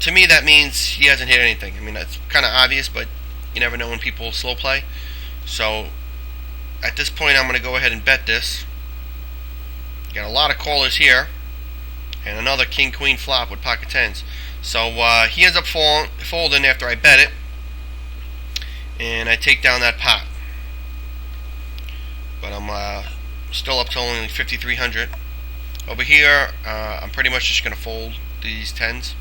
to me, that means he hasn't hit anything. I mean, that's kind of obvious, but you never know when people slow play. So at this point, I'm going to go ahead and bet this. Got a lot of callers here, and another king-queen flop with pocket tens. So he ends up folding after I bet it, and I take down that pot. But I'm still up to only 5,300. Over here, I'm pretty much just going to fold these tens.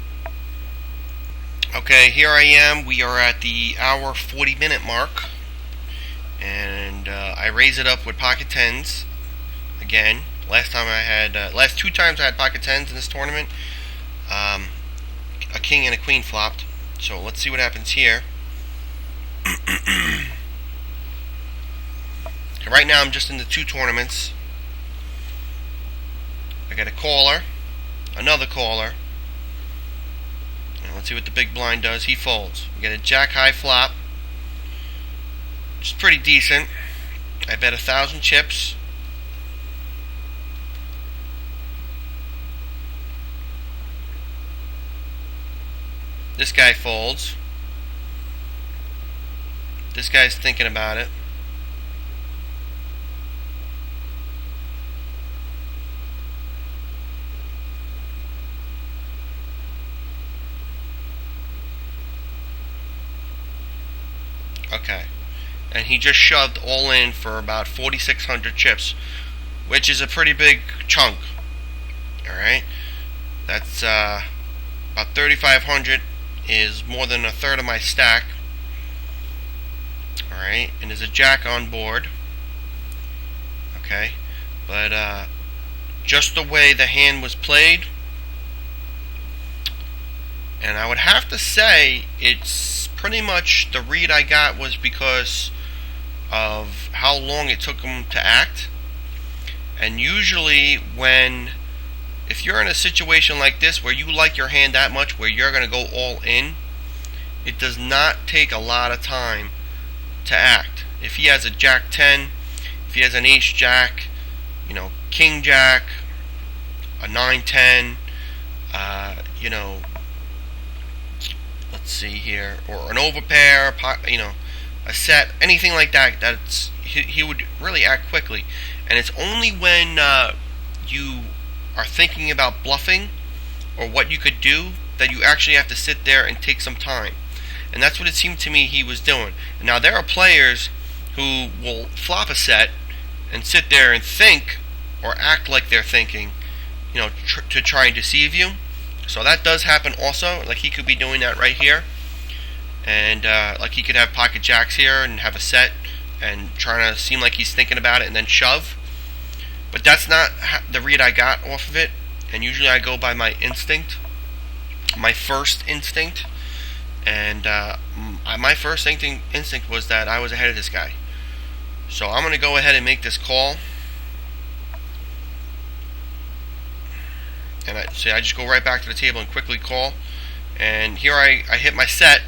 Okay, here I am. We are at the hour 40-minute mark, and I raise it up with pocket tens again. Last two times I had pocket tens in this tournament, a king and a queen flopped. So let's see what happens here. Right now I'm just in the two tournaments. I got a caller, another caller. Let's see what the big blind does. He folds. We get a jack high flop, which is pretty decent. I bet 1,000 chips. This guy folds. This guy's thinking about it. Okay, and he just shoved all in for about 4,600 chips, which is a pretty big chunk. Alright, that's about 3,500, is more than a third of my stack. Alright, and there's a jack on board. Okay, but just the way the hand was played, and I would have to say it's pretty much the read I got was because of how long it took him to act. And usually if you're in a situation like this where you like your hand that much where you're going to go all in, it does not take a lot of time to act. If he has a jack 10, if he has an ace jack, king jack, a 9-10, let's see here, or an overpair, a set, anything like that, he would really act quickly. And it's only when you are thinking about bluffing or what you could do that you actually have to sit there and take some time. And that's what it seemed to me he was doing. Now, there are players who will flop a set and sit there and think or act like they're thinking, to try and deceive you. So that does happen also. Like, he could be doing that right here. And like, he could have pocket jacks here and have a set and trying to seem like he's thinking about it and then shove. But that's not the read I got off of it. And usually I go by my instinct, my first instinct. And my first instinct was that I was ahead of this guy. So I'm going to go ahead and make this call. And I just go right back to the table and quickly call. And here I hit my set,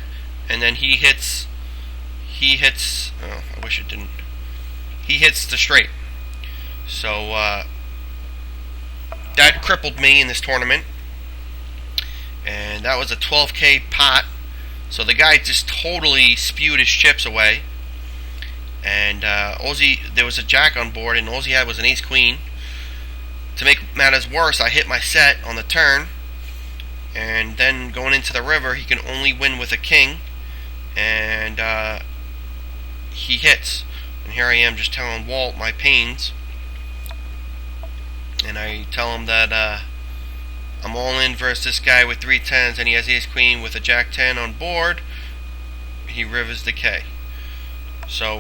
and then he hits, oh, I wish it didn't. He hits the straight. So that crippled me in this tournament. And that was a 12K pot. So the guy just totally spewed his chips away. And there was a jack on board, and all he had was an ace queen. To make matters worse, I hit my set on the turn, and then going into the river, he can only win with a king, and he hits. And here I am just telling Walt my pains, and I tell him that I'm all in versus this guy with 3 10s, and he has ace queen with a jack 10 on board. He rivers the K. So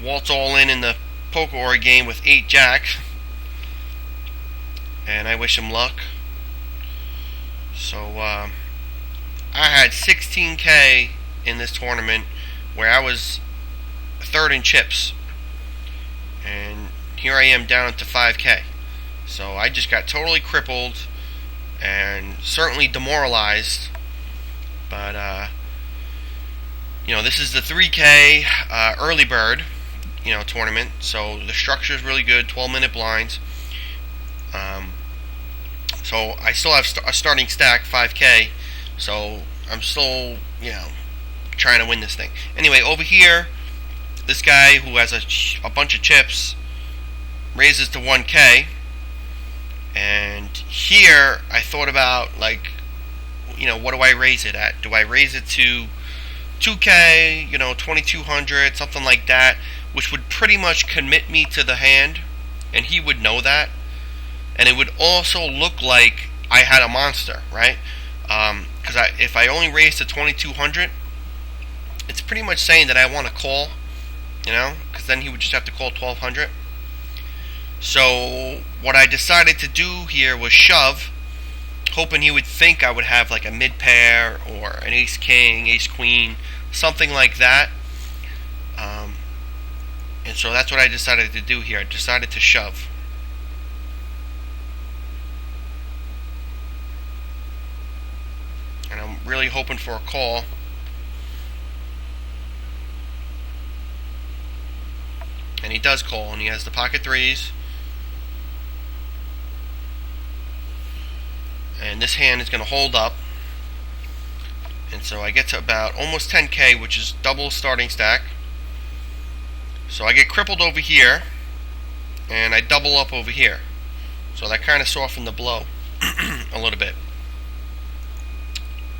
Walt's all in the poker or game with 8 jack, and I wish him luck. So I had 16K in this tournament, where I was third in chips, and here I am down to 5K. So I just got totally crippled and certainly demoralized. But this is the 3K early bird tournament, so the structure is really good. 12-minute blinds. So I still have a starting stack 5K, so I'm still trying to win this thing. Anyway, over here, this guy who has a bunch of chips raises to 1K, and here I thought about, what do I raise it at? Do I raise it to 2K, 2200, something like that, which would pretty much commit me to the hand, and he would know that, and it would also look like I had a monster, right? Because if I only raise to 2200, it's pretty much saying that I want to call, because then he would just have to call 1200. So what I decided to do here was shove, hoping he would think I would have like a mid pair or an ace king, ace queen, something like that. And so that's what I decided to do here. I decided to shove. And I'm really hoping for a call. And he does call, and he has the pocket threes. And this hand is going to hold up. And so I get to about almost 10K, which is double starting stack. So I get crippled over here, and I double up over here. So that kind of softened the blow a little bit.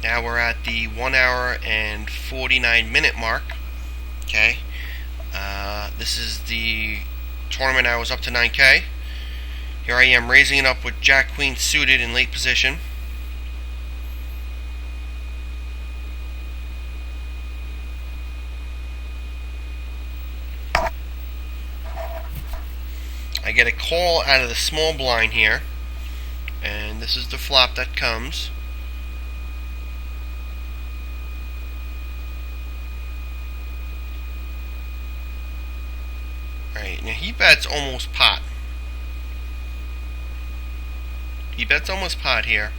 Now we're at the 1 hour and 49-minute mark. Okay. This is the tournament. I was up to 9K. Here I am raising it up with Jack Queen suited in late position. I get a call out of the small blind here, and this is the flop that comes. Alright, now he bets almost pot. He bets almost pot here.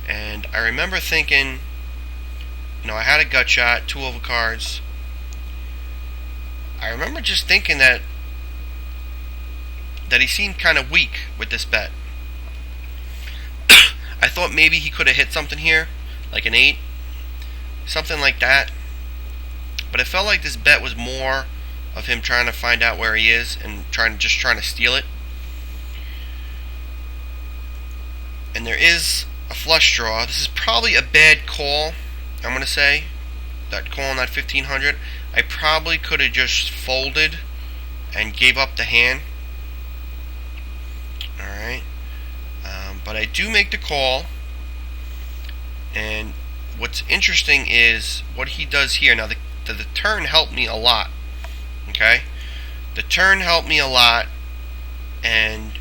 And I remember thinking, I had a gut shot, 2 overcards. I remember just thinking that he seemed kind of weak with this bet. I thought maybe he could have hit something here, like an 8, something like that. But it felt like this bet was more of him trying to find out where he is and trying to steal it. And there is a flush draw. This is probably a bad call, I'm going to say. That call on that 1500. I probably could have just folded and gave up the hand. Alright. But I do make the call. And what's interesting is what he does here. Now, the turn helped me a lot. Okay? The turn helped me a lot. And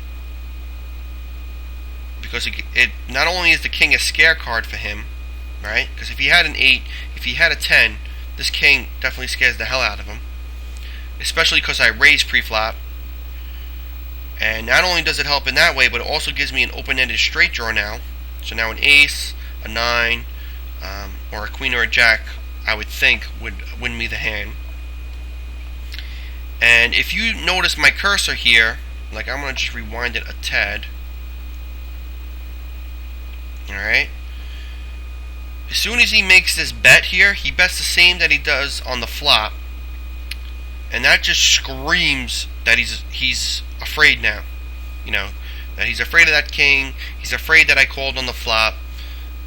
because it not only is the king a scare card for him, right? Because if he had an 8, if he had a 10, this king definitely scares the hell out of him. Especially because I raise pre-flop. And not only does it help in that way, but it also gives me an open-ended straight draw now. So now an ace, a 9, or a queen or a jack, I would think, would win me the hand. And if you notice my cursor here, I'm going to just rewind it a tad. Alright. As soon as he makes this bet here, he bets the same that he does on the flop. And that just screams that he's afraid now. That he's afraid of that king. He's afraid that I called on the flop.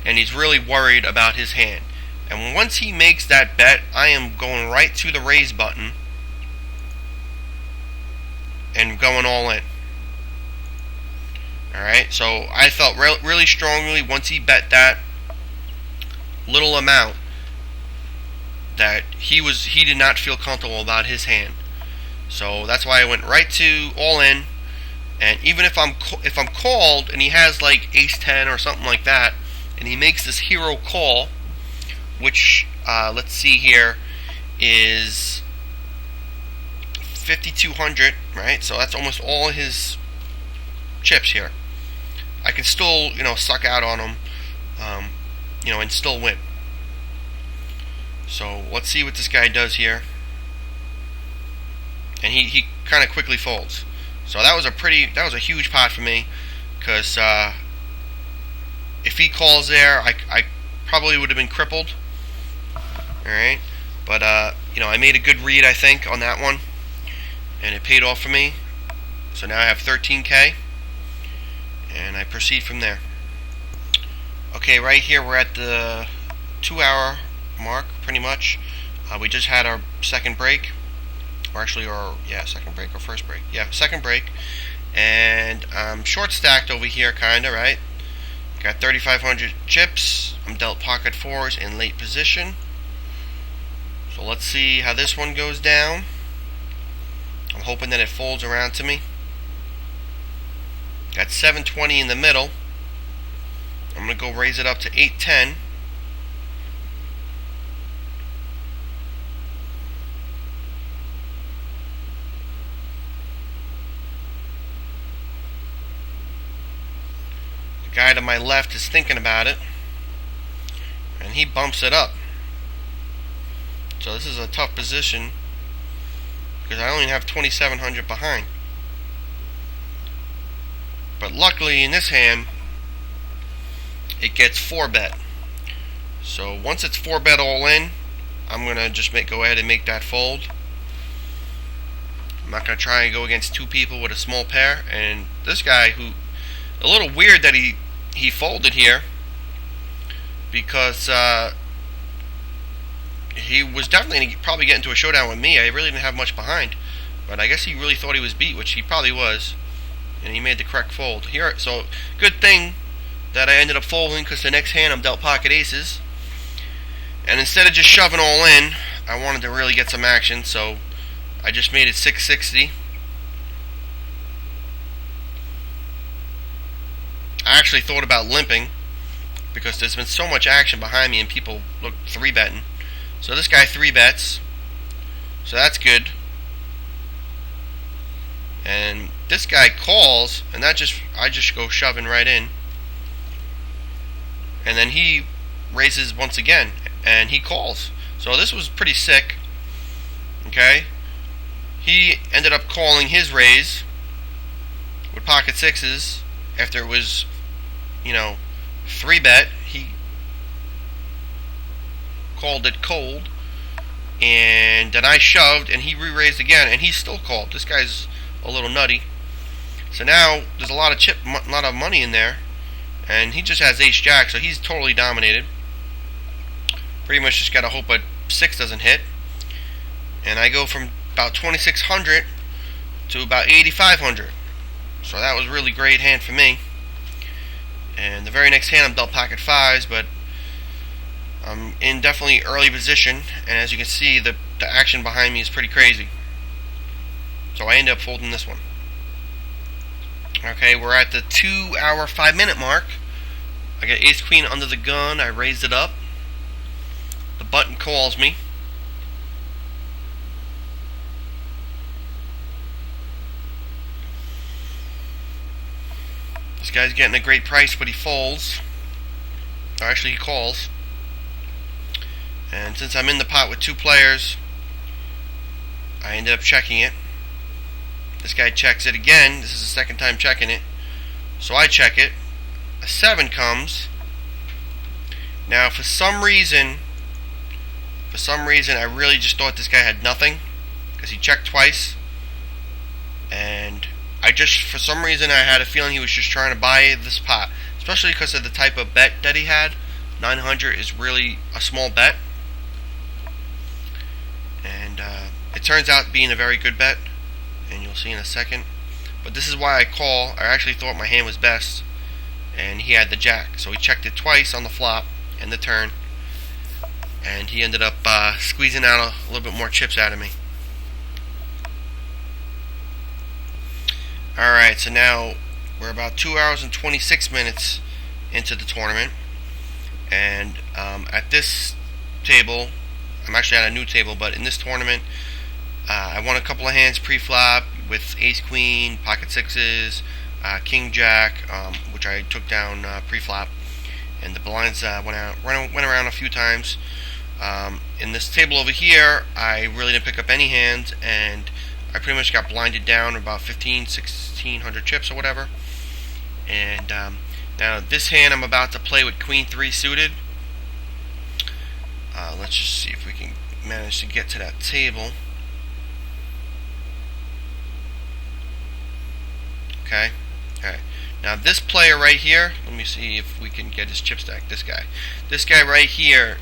And he's really worried about his hand. And once he makes that bet, I am going right to the raise button and going all in. Alright, so I felt really strongly once he bet that little amount that he did not feel comfortable about his hand. So that's why I went right to all in. And even if I'm called and he has like ace 10 or something like that, and he makes this hero call, which let's see here is 5,200, right? So that's almost all his chips here. I can still suck out on him, and still win. So let's see what this guy does here. And he kind of quickly folds. So that was a huge pot for me, because if he calls there, I probably would have been crippled. All right, but I made a good read, I think, on that one, and it paid off for me. So now I have 13K, and I proceed from there. Okay, right here we're at the 2-hour mark, pretty much. We just had our second break. Second break or first break. Yeah, second break. And I'm short stacked over here, kinda, right? Got 3,500 chips. I'm dealt pocket fours in late position. So let's see how this one goes down. I'm hoping that it folds around to me. Got 720 in the middle. I'm gonna go raise it up to 810. Guy to my left is thinking about it, and he bumps it up. So this is a tough position because I only have 2,700 behind. But luckily in this hand it gets 4-bet. So once it's 4-bet all in, I'm gonna just go ahead and make that fold. I'm not gonna try and go against two people with a small pair. And this guy, who a little weird that he folded here, because he was definitely probably getting into a showdown with me. I really didn't have much behind, but I guess he really thought he was beat, which he probably was, and he made the correct fold here. So good thing that I ended up folding, because the next hand I'm dealt pocket aces, and instead of just shoving all in, I wanted to really get some action, so I just made it 660. I actually thought about limping, because there's been so much action behind me and people look 3-betting. So this guy 3-bets, so that's good. And this guy calls, and I just go shoving right in. And then he raises once again, and he calls. So this was pretty sick. Okay, he ended up calling his raise with pocket sixes after it was 3-bet. He called it cold, and then I shoved, and he re-raised again, and he still called. This guy's a little nutty. So now there's a lot of money in there, and he just has ace jack, so he's totally dominated. Pretty much just gotta hope a 6 doesn't hit, and I go from about 2,600 to about 8,500. So that was a really great hand for me. And the very next hand I'm dealt pocket fives, but I'm in definitely early position, and as you can see, the action behind me is pretty crazy. So I end up folding this one. Okay, we're at the 2-hour 5-minute mark. I got ace queen under the gun. I raised it up. The button calls me. This guy's getting a great price, but he folds. Or actually, he calls. And since I'm in the pot with two players, I ended up checking it. This guy checks it again. This is the second time checking it. So I check it. A 7 comes. Now, for some reason, I really just thought this guy had nothing, because he checked twice. And for some reason, I had a feeling he was just trying to buy this pot, especially because of the type of bet that he had. 900 is really a small bet, and it turns out being a very good bet, and you'll see in a second. But this is why I call. I actually thought my hand was best, and he had the jack. So he checked it twice on the flop and the turn, and he ended up squeezing out a little bit more chips out of me. Alright, so now we're about 2 hours and 26 minutes into the tournament, and at this table, I'm actually at a new table, but in this tournament, I won a couple of hands pre-flop with ace-queen, pocket sixes, king-jack, which I took down pre-flop, and the blinds went around a few times. In this table over here, I really didn't pick up any hands, and I pretty much got blinded down about 1,600 chips or whatever. And now this hand I'm about to play with queen 3 suited. Let's just see if we can manage to get to that table. Okay. Alright. Now this player right here, let me see if we can get his chip stack. This guy right here,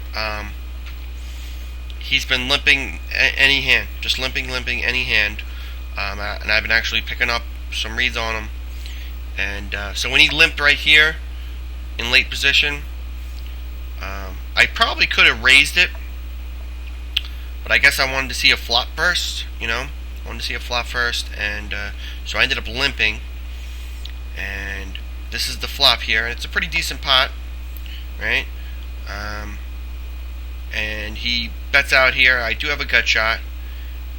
he's been limping any hand, just limping any hand, and I've been actually picking up some reads on him. And so when he limped right here in late position, I probably could have raised it, but I guess I wanted to see a flop first, I wanted to see a flop first, and so I ended up limping, and this is the flop here, and it's a pretty decent pot, right? And he bets out here. I do have a gut shot,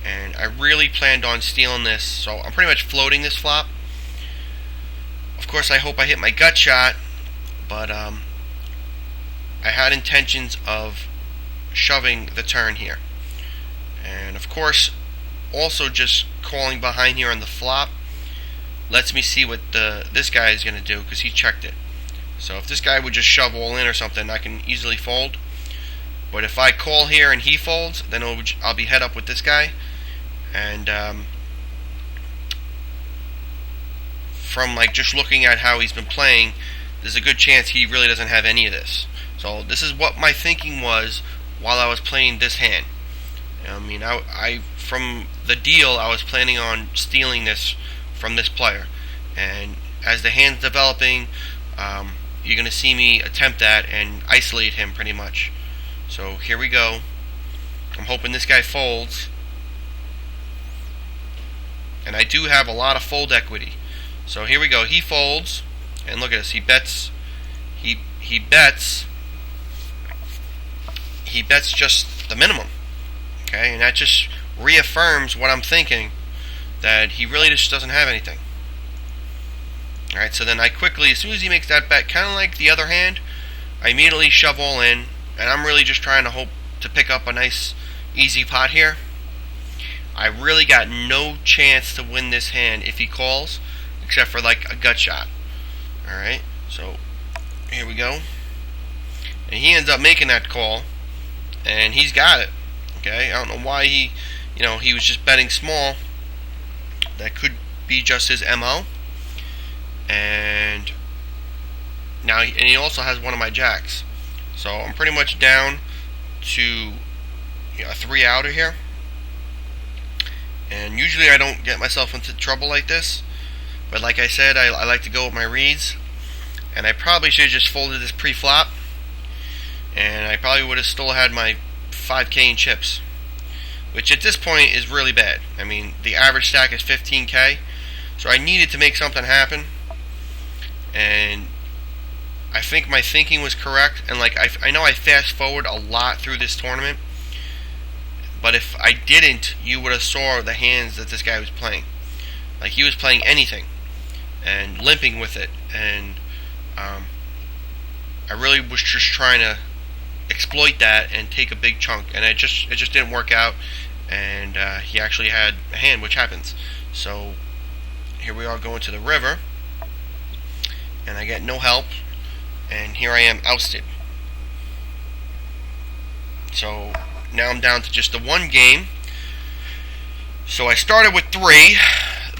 and I really planned on stealing this, so I'm pretty much floating this flop. Of course, I hope I hit my gut shot, but I had intentions of shoving the turn here. And of course, also just calling behind here on the flop lets me see what this guy is going to do, because he checked it. So if this guy would just shove all in or something, I can easily fold. But if I call here and he folds, then I'll be head up with this guy. And from just looking at how he's been playing, there's a good chance he really doesn't have any of this. So this is what my thinking was while I was playing this hand. I from the deal, I was planning on stealing this from this player. And as the hand's developing, you're going to see me attempt that and isolate him pretty much. So here we go. I'm hoping this guy folds. And I do have a lot of fold equity. So here we go. He folds. And look at this. He bets. He bets just the minimum. Okay? And that just reaffirms what I'm thinking, that he really just doesn't have anything. Alright, so then I quickly, as soon as he makes that bet, kind of like the other hand, I immediately shove all in, and I'm really just trying to hope to pick up a nice, easy pot here. I really got no chance to win this hand if he calls, except for a gut shot. Alright, so here we go. And he ends up making that call, and he's got it. Okay, I don't know why he was just betting small. That could be just his MO. And now he also has one of my jacks. So I'm pretty much down to a 3-outer here. And usually I don't get myself into trouble like this. But like I said, I like to go with my reads. And I probably should have just folded this pre-flop. And I probably would have still had my 5K in chips. Which at this point is really bad. I mean, the average stack is 15K. So I needed to make something happen. And I think my thinking was correct. And I know I fast forward a lot through this tournament. But if I didn't, you would have saw the hands that this guy was playing. He was playing anything. And limping with it. And I really was just trying to exploit that and take a big chunk, and it just didn't work out, and he actually had a hand, which happens. So here we are going to the river, and I get no help, and here I am ousted. So now I'm down to just the one game. So I started with 3.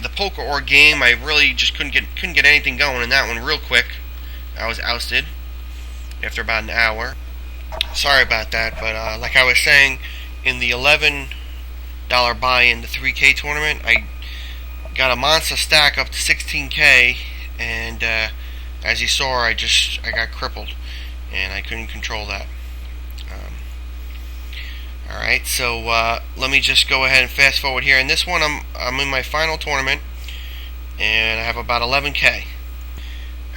The poker or game, I really just couldn't get anything going in that one real quick. I was ousted after about an hour. Sorry about that, but like I was saying, in the $11 buy in the 3K tournament, got a monster stack up to 16K, and as you saw, I got crippled, and I couldn't control that. Alright, so let me just go ahead and fast forward here. In this one, I'm in my final tournament, and I have about 11K.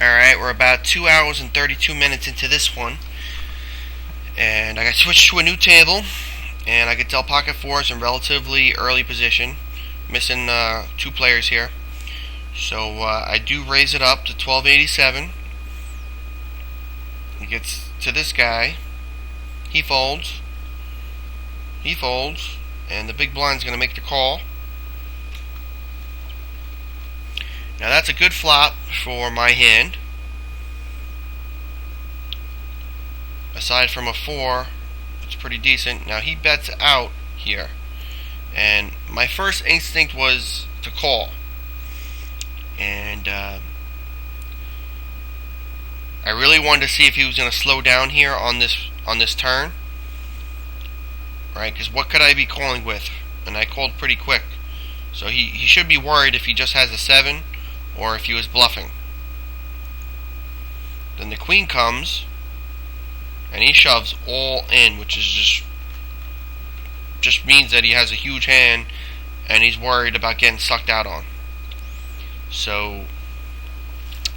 Alright, we're about 2 hours and 32 minutes into this one, and I got switched to a new table, and I could tell pocket fours in relatively early position, missing 2 players here. So I do raise it up to 1287. He gets to this guy. He folds. He folds, and the big blind's going to make the call. Now that's a good flop for my hand. Aside from a 4, it's pretty decent. Now he bets out here, and my first instinct was to call. And I really wanted to see if he was going to slow down here on this turn. Right, because what could I be calling with? And I called pretty quick. So he should be worried if he just has a 7 or if he was bluffing. Then the queen comes, and he shoves all in, which is just means that he has a huge hand and he's worried about getting sucked out on. So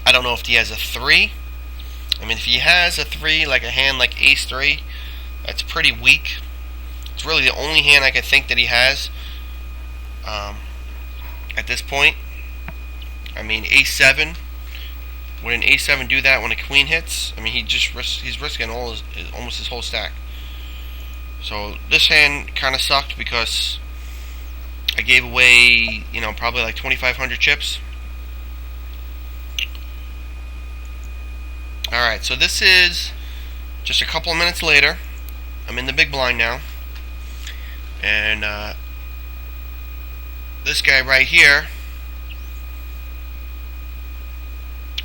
I don't know if he has a 3. I mean, if he has a 3, like a hand like ace 3, that's pretty weak. It's really the only hand I can think that he has at this point. I mean, ace 7. Would an ace 7 do that when a queen hits? I mean, he's risking almost his whole stack. So this hand kind of sucked because I gave away, probably like 2,500 chips. Alright, so this is just a couple of minutes later. I'm in the big blind now. And this guy right here,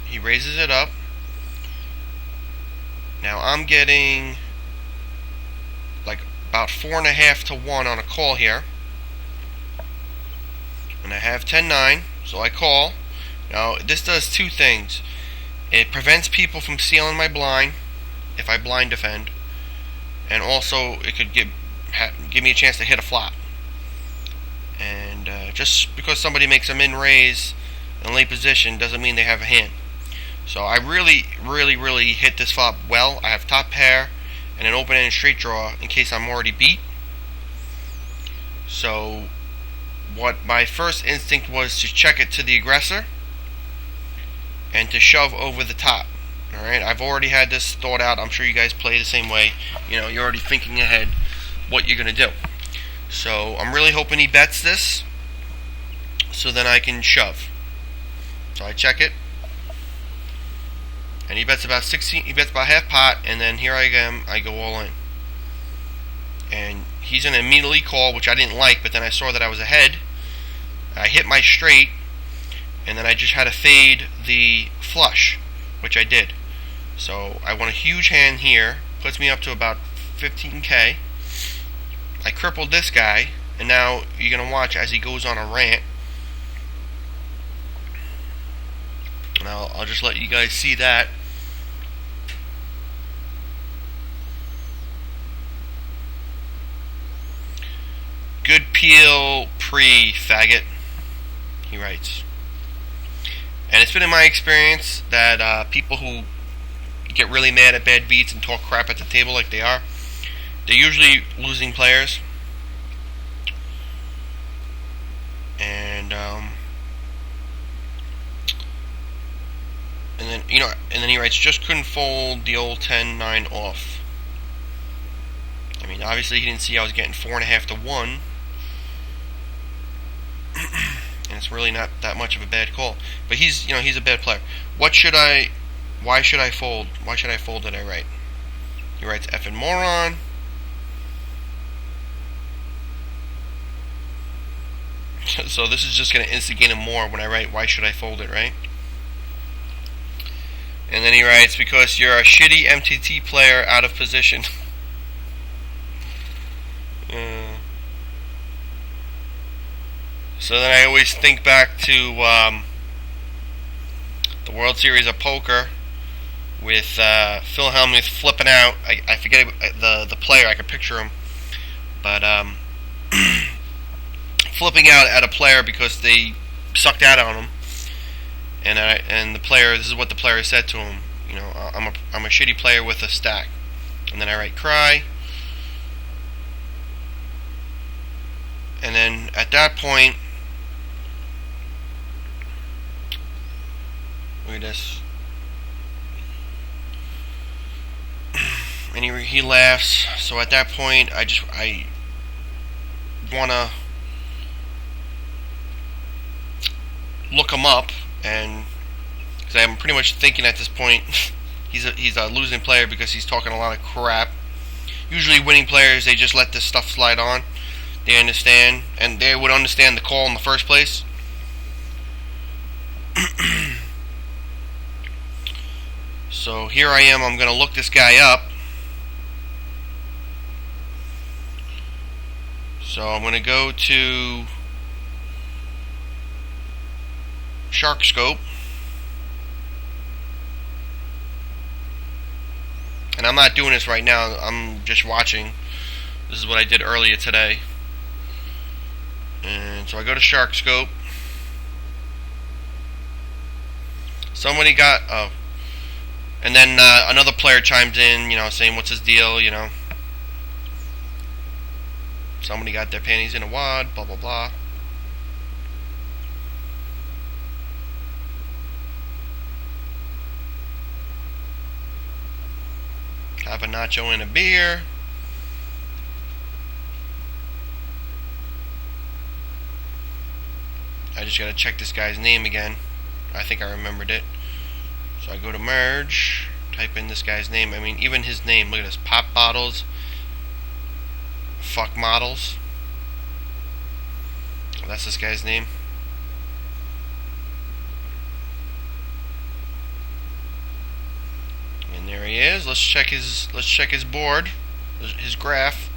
he raises it up. Now I'm getting like about 4.5 to 1 on a call here. And I have 10-9, so I call. Now this does 2 things. It prevents people from stealing my blind if I blind defend, and also it could give me a chance to hit a flop. And just because somebody makes a min raise in late position doesn't mean they have a hand. So I really hit this flop well. I have top pair and an open-ended straight draw in case I'm already beat. So what my first instinct was to check it to the aggressor and to shove over the top. Alright, I've already had this thought out. I'm sure you guys play the same way. You're already thinking ahead what you're going to do. So I'm really hoping he bets this so then I can shove. So I check it, and he bets about 16. He bets about half pot, and then here I am. I go all in, and he's going to immediately call, which I didn't like. But then I saw that I was ahead. I hit my straight, and then I just had to fade the flush, which I did. So I won a huge hand here. Puts me up to about 15K. I crippled this guy, and now you're going to watch as he goes on a rant. And I'll just let you guys see that. Good peel pre-faggot, he writes. And it's been in my experience that people who get really mad at bad beats and talk crap at the table like they are, they're usually losing players. And then he writes, just couldn't fold the old 10-9 off. I mean, obviously he didn't see I was getting 4.5 to 1. And it's really not that much of a bad call. But he's a bad player. Why should I fold? Why should I fold it, I write? He writes, effing moron. So this is just going to instigate him more when I write, why should I fold it, right? And then he writes, because you're a shitty MTT player out of position. So then I always think back to the World Series of Poker with Phil Hellmuth flipping out. I forget the player. I could picture him, but flipping out at a player because they sucked out on him. And the player, this is what the player said to him. You know, I'm a shitty player with a stack. And then I write cry. And then at that point, look at this. And he laughs. So at that point, I wanna look him up, and because I'm pretty much thinking at this point he's a losing player because he's talking a lot of crap. Usually winning players, they just let this stuff slide on. They understand, and they would understand the call in the first place. So here I am, I'm going to look this guy up. So I'm going to go to Shark Scope. And I'm not doing this right now, I'm just watching. This is what I did earlier today. And so I go to Shark Scope. Somebody got, and then another player chimes in, you know, saying what's his deal, you know. Somebody got their panties in a wad, blah blah blah. Have a nacho and a beer. I just gotta check this guy's name again. I think I remembered it. So I go to merge, type in this guy's name. I mean, even his name, look at this. Pop bottles. Fuck models. That's this guy's name. And there he is. Let's check his board, his graph.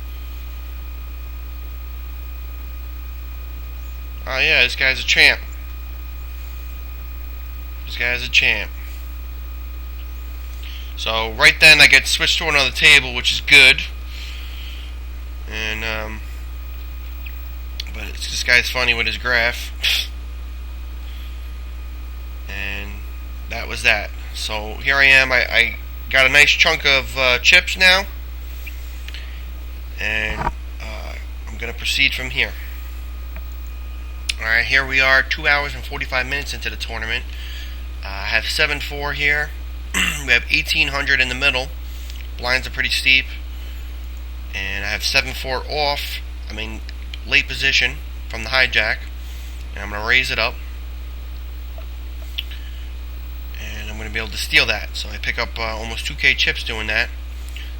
Oh yeah, this guy's a champ. This guy's a champ. So right then I get switched to another table, which is good. And but this guy's funny with his graph. And that was that. So here I am. I got a nice chunk of chips now, and I'm gonna proceed from here. Alright, here we are, 2 hours and 45 minutes into the tournament. I have 7-4 here. We have 1800 in the middle. Blinds are pretty steep. And I have 7-4 off. I mean, late position from the hijack. And I'm going to raise it up. And I'm going to be able to steal that. So I pick up almost 2k chips doing that.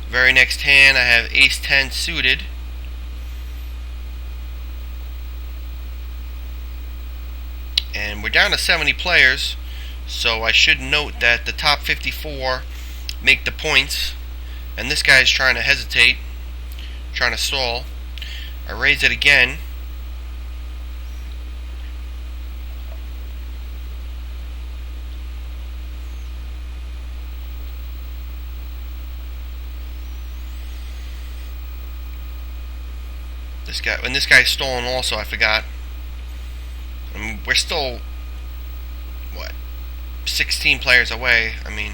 Very next hand, I have ace-10 suited. And we're down to 70 players, so I should note that the top 54 make the points, and this guy's trying to hesitate, trying to stall. I raise it again. This guy's stalling also, I forgot. We're still, what, 16 players away. I mean,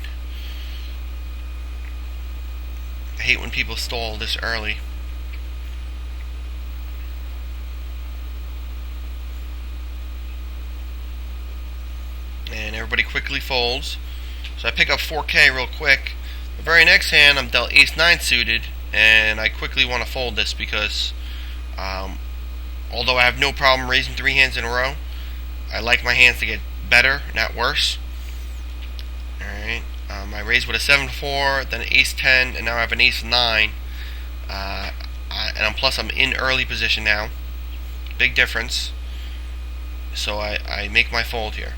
I hate when people stall this early. And everybody quickly folds. So I pick up 4k real quick. The very next hand, I'm dealt ace-9 suited, and I quickly want to fold this because, although I have no problem raising 3 hands in a row, I like my hands to get better, not worse. Alright, I raised with a 7-4, then an ace-10, and now I have an ace-9. And plus I'm in early position now. Big difference. So I make my fold here.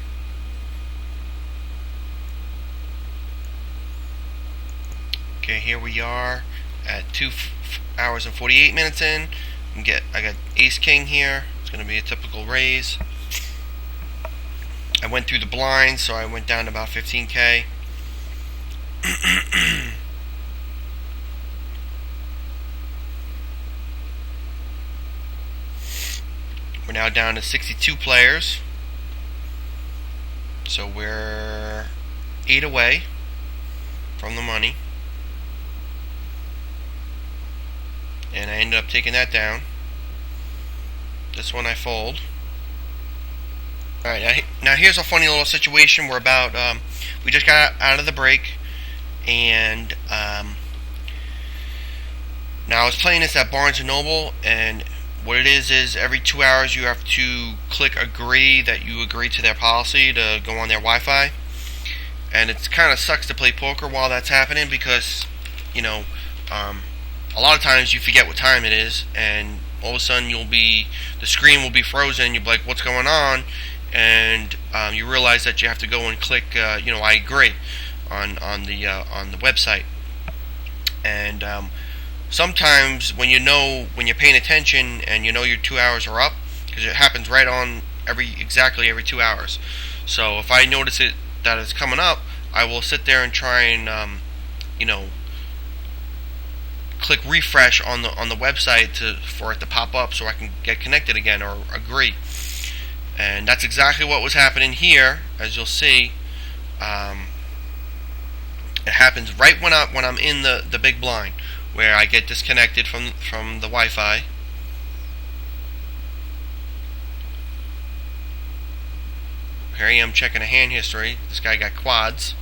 Okay, here we are at 2 hours and 48 minutes in. I got ace king here. It's going to be a typical raise. I went through the blinds, so I went down to about 15K. We're now down to 62 players. So we're 8 away from the money. And I ended up taking that down. This one I fold. Alright, now here's a funny little situation. We're about, we just got out of the break. And now I was playing this at Barnes & Noble. And what it is every 2 hours you have to click agree that you agree to their policy to go on their Wi-Fi. And it kind of sucks to play poker while that's happening because, you know, a lot of times you forget what time it is, and all of a sudden the screen will be frozen. You'll be like, "What's going on?" And you realize that you have to go and click, I agree on the website. And sometimes when you're paying attention and your 2 hours are up, because it happens right on exactly every 2 hours. So if I notice that it's coming up, I will sit there and try and click refresh on the website for it to pop up so I can get connected again or agree. And that's exactly what was happening here, as you'll see. It happens right when I'm in the big blind, where I get disconnected from the Wi-Fi. Here I am checking a hand history. This guy got quads.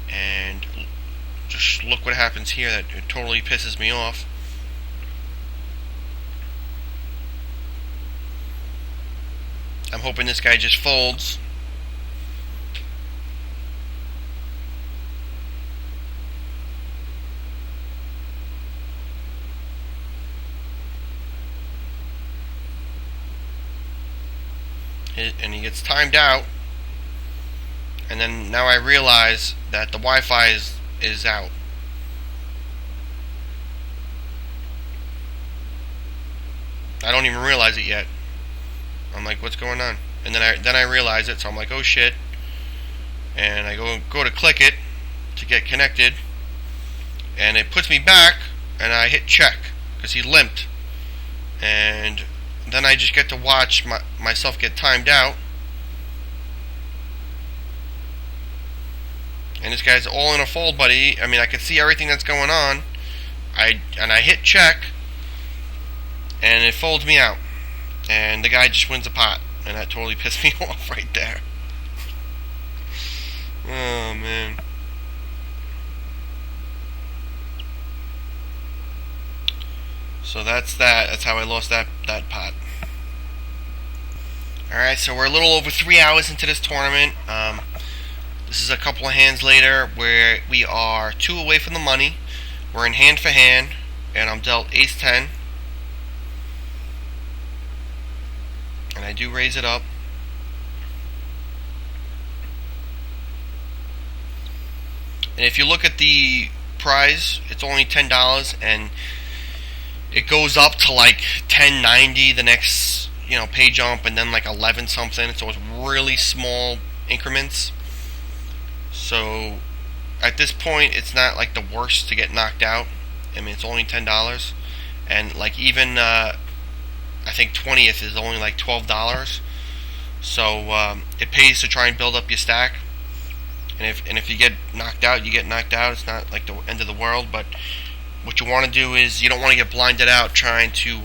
And just look what happens here. That it totally pisses me off. I'm hoping this guy just folds. And he gets timed out. And then now I realize that the Wi-Fi is out. I don't even realize it yet. I'm like, what's going on? And then I realize it, so I'm like, oh shit. And I go to click it to get connected, and it puts me back, and I hit check because he limped. And then I just get to watch myself get timed out. And this guy's all in a fold, buddy. I mean, I can see everything that's going on. I hit check, and it folds me out. And the guy just wins the pot. And that totally pissed me off right there. Oh, man. So that's that. That's how I lost that pot. Alright, so we're a little over 3 hours into this tournament. This is a couple of hands later where we are 2 away from the money. We're in hand for hand, and I'm dealt ace-10. And I do raise it up. And if you look at the prize, it's only $10, and it goes up to like $10.90 the next pay jump, and then like 11 something. So it's really small increments. So at this point, it's not like the worst to get knocked out. I mean, it's only $10, and like even I think 20th is only like $12. So it pays to try and build up your stack. And if you get knocked out, you get knocked out. It's not like the end of the world. But what you want to do is you don't want to get blinded out trying to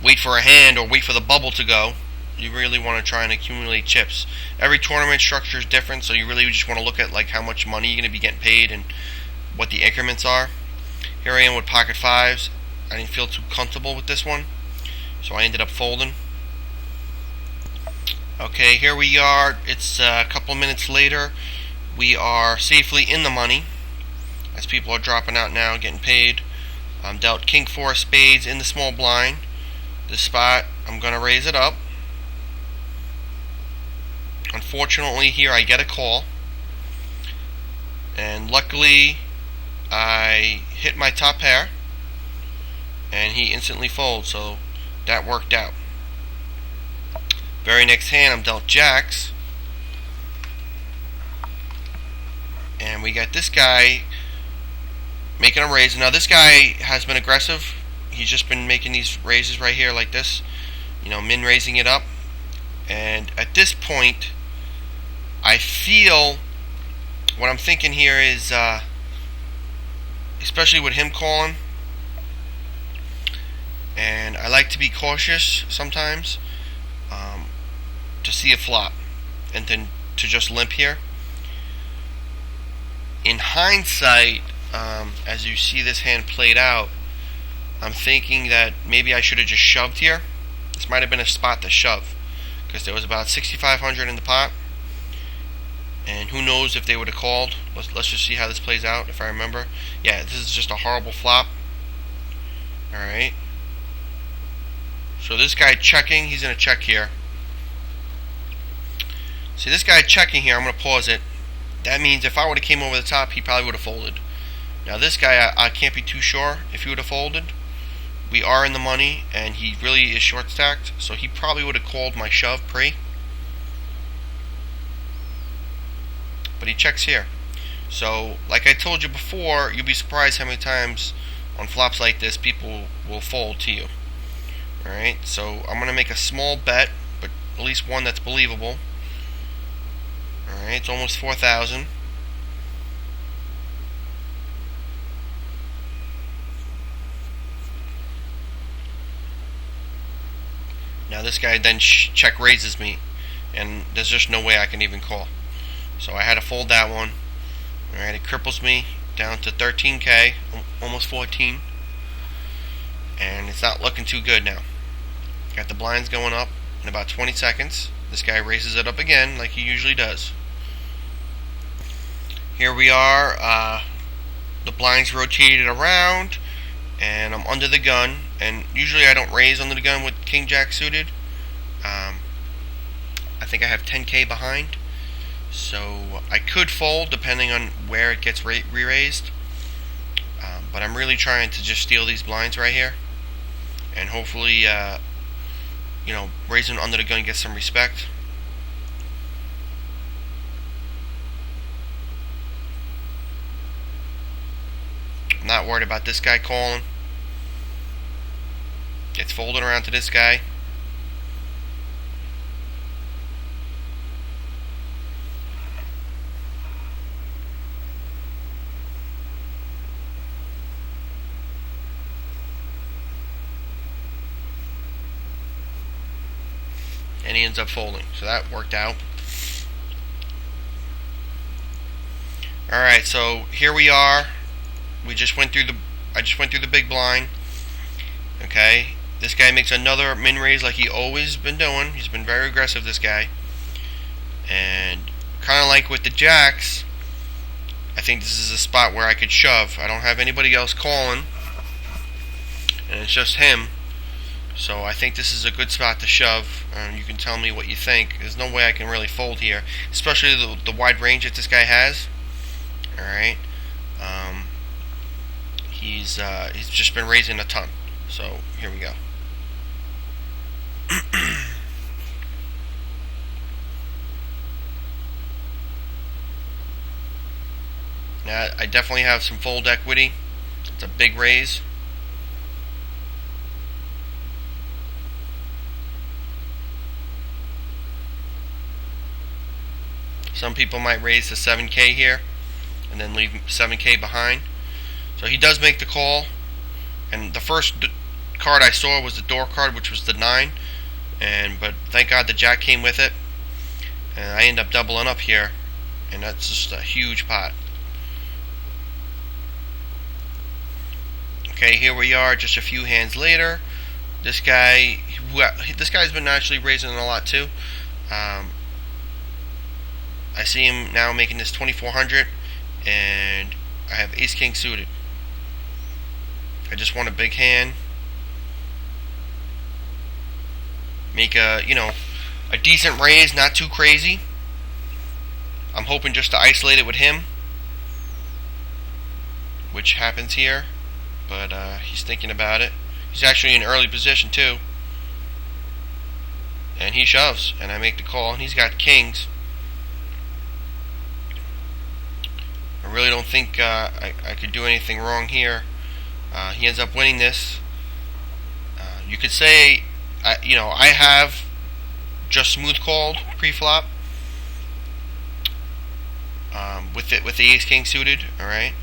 wait for a hand or wait for the bubble to go. You really want to try and accumulate chips. Every tournament structure is different, so you really just want to look at like how much money you're going to be getting paid and what the increments are. Here I am with pocket fives. I didn't feel too comfortable with this one, so I ended up folding. Okay, here we are. It's a couple of minutes later. We are safely in the money as people are dropping out now, getting paid. I'm dealt king 4 spades in the small blind. This spot, I'm going to raise it up. Unfortunately, here I get a call. And luckily, I hit my top pair, and he instantly folds, so that worked out. Very next hand, I'm dealt jacks, and we got this guy making a raise. Now this guy has been aggressive. He's just been making these raises right here like this, min raising it up. And at this point, I feel what I'm thinking here is, especially with him calling, and I like to be cautious sometimes, to see a flop and then to just limp here. In hindsight, as you see this hand played out, I'm thinking that maybe I should have just shoved here. This might have been a spot to shove, because there was about 6,500 in the pot, and who knows if they would have called. Let's just see how this plays out. If I remember, yeah, this is just a horrible flop. All right. So this guy checking, he's gonna check here. See this guy checking here. I'm gonna pause it. That means if I would have came over the top, he probably would have folded. Now this guy, I can't be too sure if he would have folded. We are in the money, and he really is short stacked, so he probably would have called my shove pre. But he checks here. So, like I told you before, you'll be surprised how many times on flops like this people will fold to you. Alright, so I'm going to make a small bet, but at least one that's believable. Alright, it's almost 4,000. Now this guy then check raises me, and there's just no way I can even call. So I had to fold that one. Alright, it cripples me down to 13k, almost 14. And it's not looking too good now. Got the blinds going up in about 20 seconds. This guy raises it up again like he usually does. Here we are. The blinds rotated around, and I'm under the gun. And usually I don't raise under the gun with King Jack suited. I think I have 10k behind, so I could fold depending on where it gets re-raised. But I'm really trying to just steal these blinds right here, and hopefully, raising under the gun gets some respect. I'm not worried about this guy calling. Gets folded around to this guy. And he ends up folding. So that worked out. Alright, so here we are. I just went through the big blind. Okay. This guy makes another min raise like he always been doing. He's been very aggressive, this guy. And kind of like with the jacks, I think this is a spot where I could shove. I don't have anybody else calling, and it's just him. So I think this is a good spot to shove. You can tell me what you think. There's no way I can really fold here, especially the wide range that this guy has. Alright. He's just been raising a ton. So here we go. Now I definitely have some fold equity. It's a big raise. Some people might raise to 7k here and then leave 7k behind. So he does make the call, and the first card I saw was the door card, which was the 9, but thank God the jack came with it, and I end up doubling up here, and that's just a huge pot. Okay, here we are just a few hands later. This guy's been actually raising a lot too. I see him now making this 2,400, and I have ace king suited. I just want a big hand. Make a decent raise, not too crazy. I'm hoping just to isolate it with him which happens here, but he's thinking about it. He's actually in early position too, and he shoves, and I make the call, and he's got kings. I really don't think I could do anything wrong here. He ends up winning this. You could say, I have just smooth called pre-flop with the ace king suited. All right,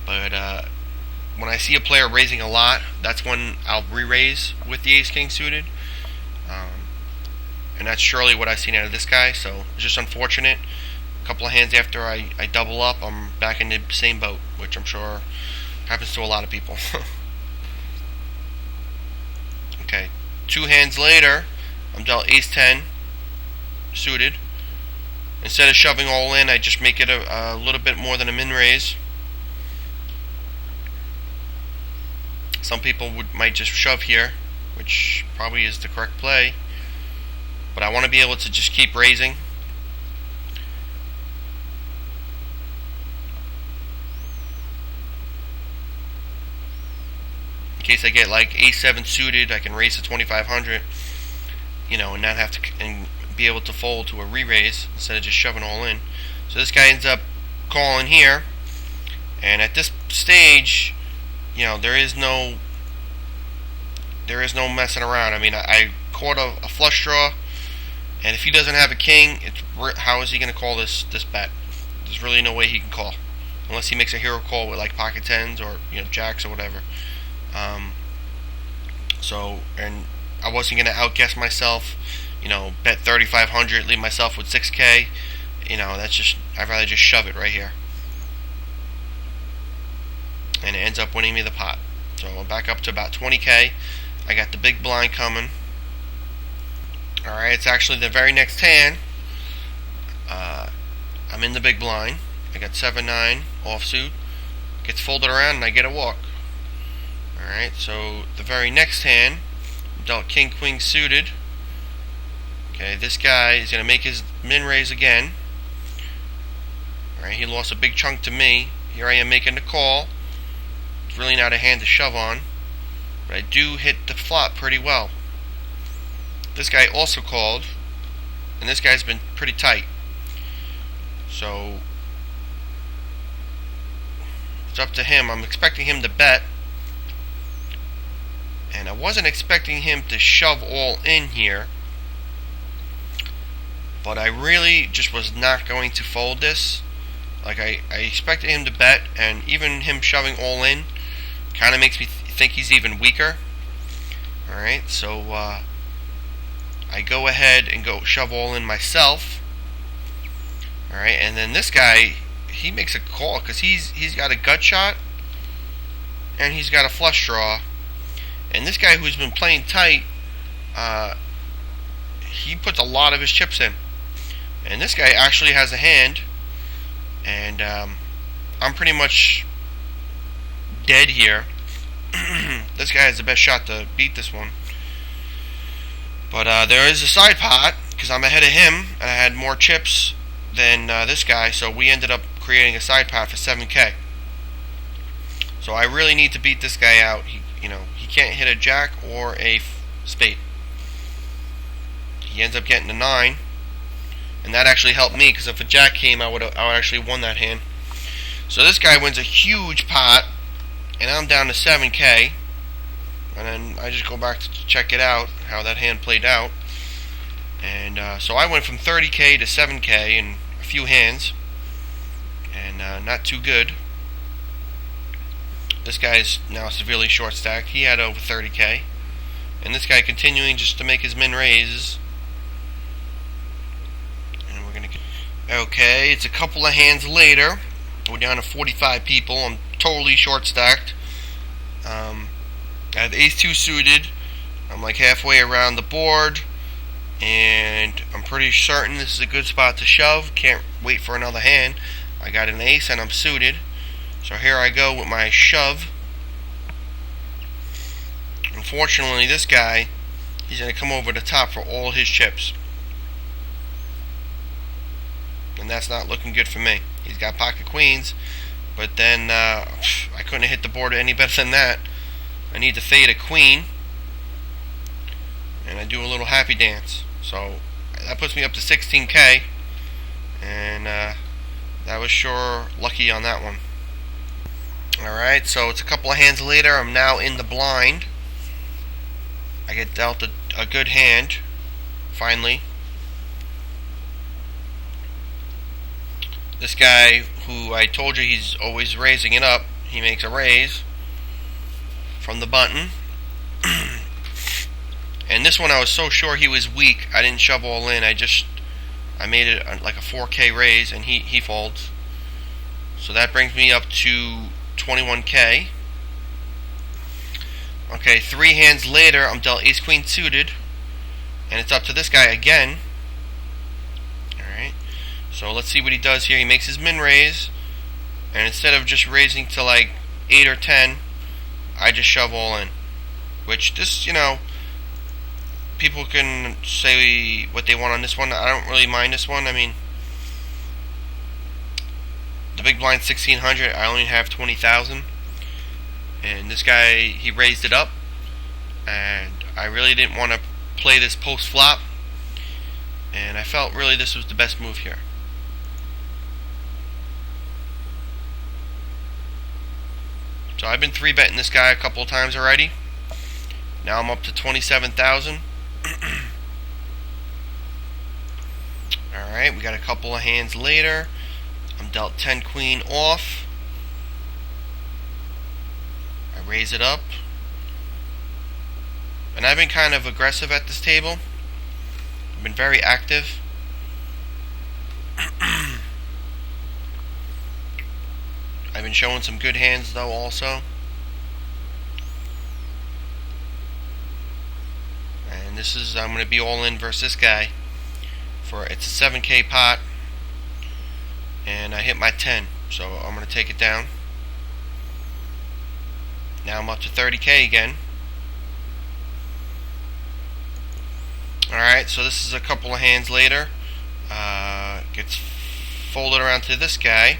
but when I see a player raising a lot, that's when I'll re-raise with the ace king suited, and that's surely what I've seen out of this guy. So it's just unfortunate. A couple of hands after I double up, I'm back in the same boat, which I'm sure happens to a lot of people. Okay, 2 hands later, I'm dealt ace 10 suited. Instead of shoving all in, I just make it a little bit more than a min raise. Some people might just shove here, which probably is the correct play, but I want to be able to just keep raising. In case I get like a7 suited, I can raise to 2500, and not have to and be able to fold to a re-raise instead of just shoving all in. So this guy ends up calling here, and at this stage, there is no messing around. I mean, I caught a flush draw, and if he doesn't have a king, how is he going to call this bet? There's really no way he can call, unless he makes a hero call with like pocket tens or jacks or whatever. And I wasn't going to outguess myself, bet 3,500, leave myself with 6K. I'd rather just shove it right here. And it ends up winning me the pot. So I'm back up to about 20K. I got the big blind coming. Alright, it's actually the very next hand. I'm in the big blind. I got 7-9 offsuit. Gets folded around and I get a walk. Alright, so the very next hand, dealt king queen suited. Okay, this guy is going to make his min raise again. Alright, he lost a big chunk to me. Here I am making the call. It's really not a hand to shove on, but I do hit the flop pretty well. This guy also called, and this guy's been pretty tight. So it's up to him. I'm expecting him to bet, and I wasn't expecting him to shove all in here, but I really just was not going to fold this. Like I expected him to bet, and even him shoving all in kind of makes me think he's even weaker. Alright, so I go ahead and go shove all in myself. Alright, and then this guy, he makes a call because he's got a gut shot and he's got a flush draw. And this guy who's been playing tight, he puts a lot of his chips in. And this guy actually has a hand, and I'm pretty much dead here. This guy has the best shot to beat this one. But there is a side pot, because I'm ahead of him, and I had more chips than this guy, so we ended up creating a side pot for 7K. So I really need to beat this guy out. He can't hit a jack or a spade. He ends up getting a 9, and that actually helped me, because if a jack came, I would actually won that hand. So this guy wins a huge pot, and I'm down to 7K. And then I just go back to check it out, how that hand played out. And so I went from 30K to 7K in a few hands, and not too good. This guy's now severely short stacked. He had over 30K, and this guy continuing just to make his min raises. And we're gonna get okay. It's a couple of hands later. We're down to 45 people. I'm totally short stacked. I have ace-2 suited. I'm like halfway around the board, and I'm pretty certain this is a good spot to shove. Can't wait for another hand. I got an ace and I'm suited. So here I go with my shove. Unfortunately, this guy, he's going to come over the top for all his chips. And that's not looking good for me. He's got pocket queens, But then I couldn't hit the board any better than that. I need to fade a queen, and I do a little happy dance. So that puts me up to 16K, and that was sure lucky on that one. Alright, so it's a couple of hands later. I'm now in the blind. I get dealt a good hand, finally. This guy, who I told you he's always raising it up, he makes a raise from the button. And this one I was so sure he was weak, I didn't shove all in. I made it like a 4K raise, and he folds. So that brings me up to 21K. Okay, 3 hands later, I'm dealt ace queen suited, and it's up to this guy again. Alright, so let's see what he does here. He makes his min raise, and instead of just raising to like 8 or 10, I just shove all in. Which, this, people can say what they want on this one. I don't really mind this one. I mean, the big blind 1600, I only have 20,000, and this guy, he raised it up, and I really didn't want to play this post flop, and I felt really this was the best move here. So I've been 3-betting this guy a couple of times already. Now I'm up to 27,000. Alright, we got a couple of hands later. I'm dealt 10 queen off. I raise it up. And I've been kind of aggressive at this table. I've been very active. I've been showing some good hands though also. And this is, I'm going to be all in versus this guy. It's a 7K pot. And I hit my 10, so I'm going to take it down. Now I'm up to 30K again. Alright, so this is a couple of hands later. Gets folded around to this guy.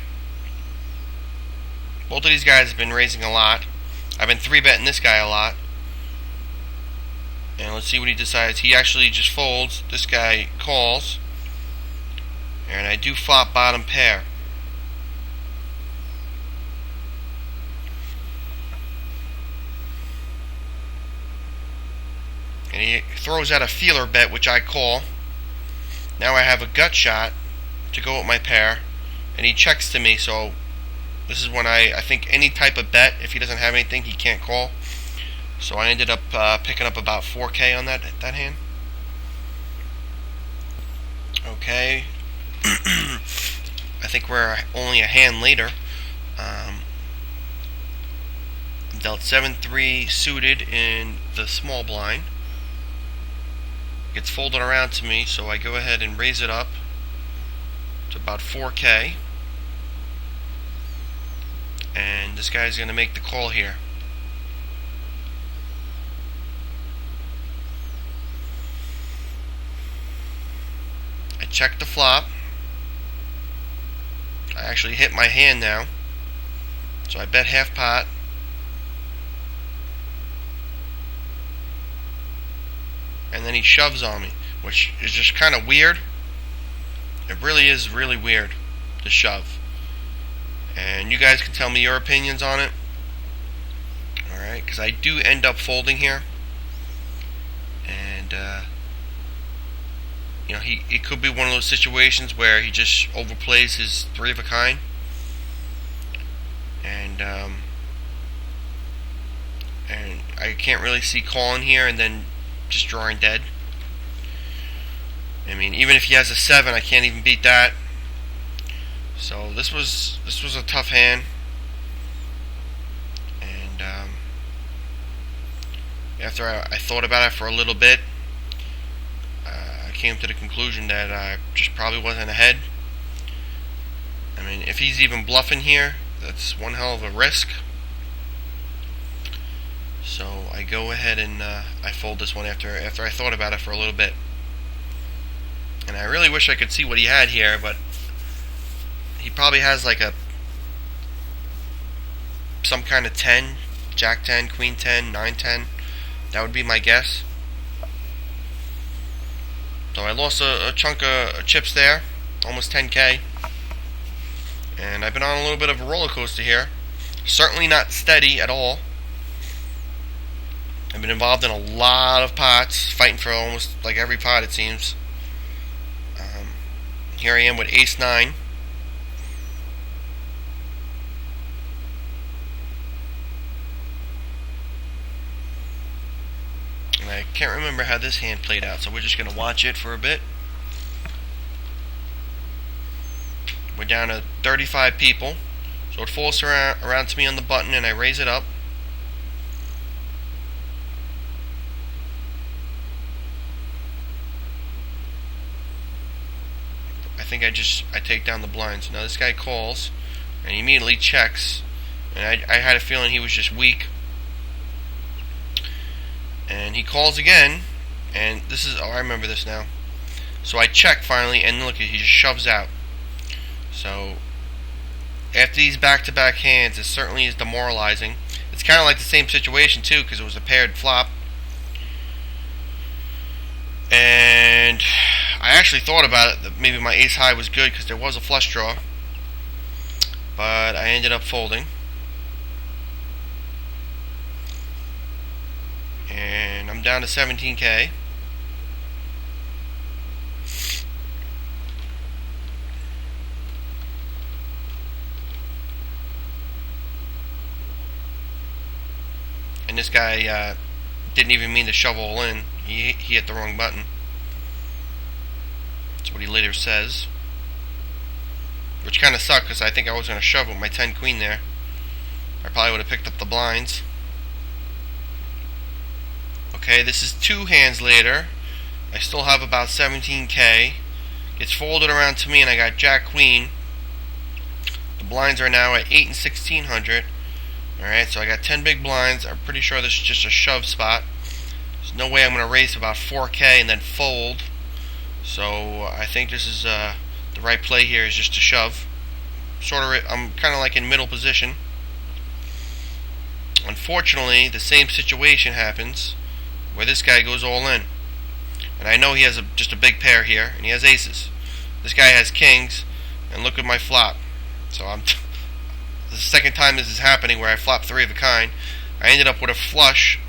Both of these guys have been raising a lot. I've been 3-betting this guy a lot. And let's see what he decides. He actually just folds. This guy calls. And I do flop bottom pair. And he throws out a feeler bet, which I call. Now I have a gut shot to go with my pair. And he checks to me, so this is when I think any type of bet, if he doesn't have anything, he can't call. So I ended up picking up about 4K on that hand. Okay. I think we're only a hand later. I'm dealt 7-3 suited in the small blind. Gets folded around to me, so I go ahead and raise it up to about 4K. And this guy's going to make the call here. I check the flop. I actually hit my hand now, so I bet half pot. And then he shoves on me, which is just kind of weird. It really is really weird, to shove. And you guys can tell me your opinions on it. Alright, because I do end up folding here. And it could be one of those situations where he just overplays his 3 of a kind, and I can't really see calling here and then just drawing dead. I mean, even if he has a 7, I can't even beat that. So this was a tough hand, and after I thought about it for a little bit, I came to the conclusion that I just probably wasn't ahead. I mean, if he's even bluffing here, that's one hell of a risk. So I go ahead and I fold this one after I thought about it for a little bit. And I really wish I could see what he had here, but he probably has like a some kind of 10, Jack 10, Queen 10, 9 10. That would be my guess. So I lost a chunk of chips there, almost 10K. And I've been on a little bit of a roller coaster here. Certainly not steady at all. I've been involved in a lot of pots, fighting for almost like every pot it seems. Here I am with Ace 9. And I can't remember how this hand played out, so we're just going to watch it for a bit. We're down to 35 people. So it falls around to me on the button and I raise it up. I think I take down the blinds. Now this guy calls and he immediately checks, and I had a feeling he was just weak. And he calls again, and this is, oh, I remember this now. So I check finally, and look, he just shoves out. So after these back-to-back hands, it certainly is demoralizing. It's kind of like the same situation too, because it was a paired flop. And I actually thought about it, that maybe my ace high was good because there was a flush draw, but I ended up folding. And I'm down to 17K. And this guy didn't even mean to shove all in. He hit the wrong button. That's what he later says. Which kind of sucked because I think I was going to shove with my 10 queen there. I probably would have picked up the blinds. Okay, this is 2 hands later. I still have about 17K. Gets folded around to me and I got Jack Queen. The blinds are now at 8 and 1600. Alright, so I got 10 big blinds. I'm pretty sure this is just a shove spot. There's no way I'm going to raise about 4K and then fold. So I think this is the right play here, is just to shove. I'm kind of like in middle position. Unfortunately, the same situation happens where this guy goes all in. And I know he has just a big pair here, and he has aces. This guy has kings, and look at my flop. So this is the second time this is happening where I flop 3 of a kind. I ended up with a flush,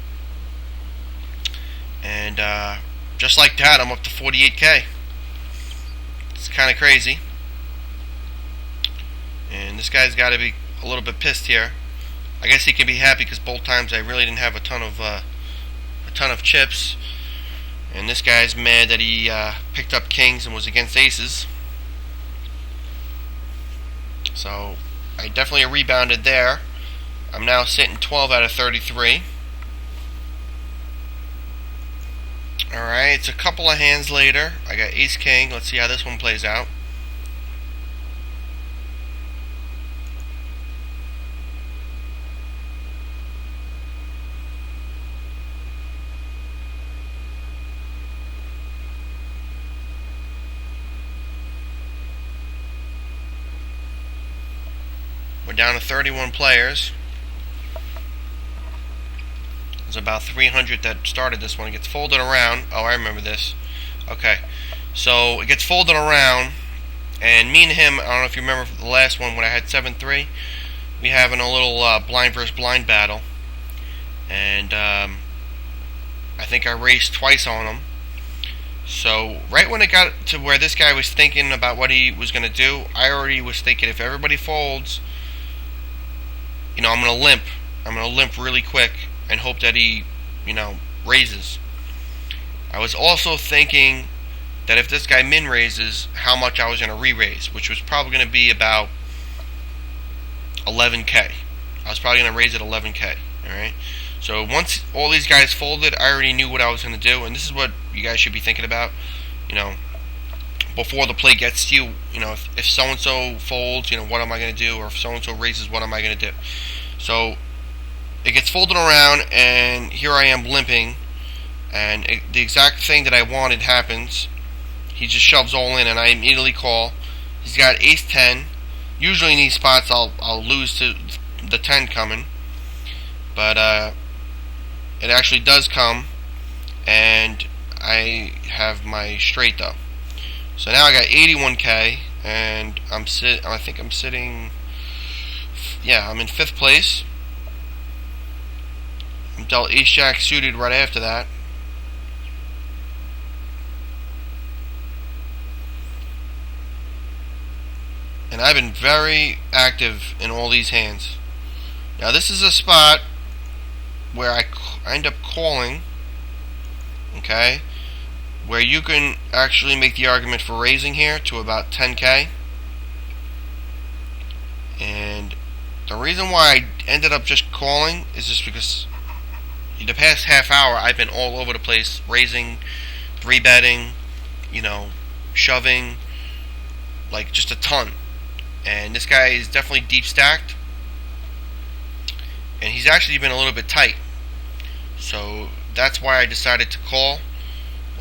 and just like that, I'm up to 48K. It's kind of crazy. And this guy's got to be a little bit pissed here. I guess he can be happy because both times I really didn't have a ton of chips. And this guy's mad that he picked up kings and was against aces. So I definitely rebounded there. I'm now sitting 12 out of 33. Alright, it's a couple of hands later. I got ace king. Let's see how this one plays out. We're down to 31 players. There's about 300 that started this one. It gets folded around. Oh, I remember this. Okay. So it gets folded around, and me and him, I don't know if you remember the last one when I had 7-3, we having a little blind versus blind battle. And I think I raised twice on him. So right when it got to where this guy was thinking about what he was going to do, I already was thinking if everybody folds, I'm going to limp. I'm going to limp really quick and hope that he, raises. I was also thinking that if this guy min raises, how much I was going to re-raise, which was probably going to be about 11K. I was probably going to raise it 11K. Alright? So once all these guys folded, I already knew what I was going to do, and this is what you guys should be thinking about. Before the play gets to you, if so-and-so folds, what am I going to do? Or if so-and-so raises, what am I going to do? So it gets folded around, and here I am limping, and the exact thing that I wanted happens. He just shoves all in, and I immediately call. He's got ace 10. Usually in these spots, I'll lose to the 10 coming, but it actually does come, and I have my straight though. So now I got 81k, and I think I'm sitting. Yeah, I'm in 5th place. I'm dealt Ace Jack suited right after that. And I've been very active in all these hands. Now this is a spot where I end up calling, okay, where you can actually make the argument for raising here to about 10k. And the reason why I ended up just calling is just because the past half hour I've been all over the place, raising, 3-betting, shoving, like just a ton. And this guy is definitely deep stacked, and he's actually been a little bit tight. So that's why I decided to call.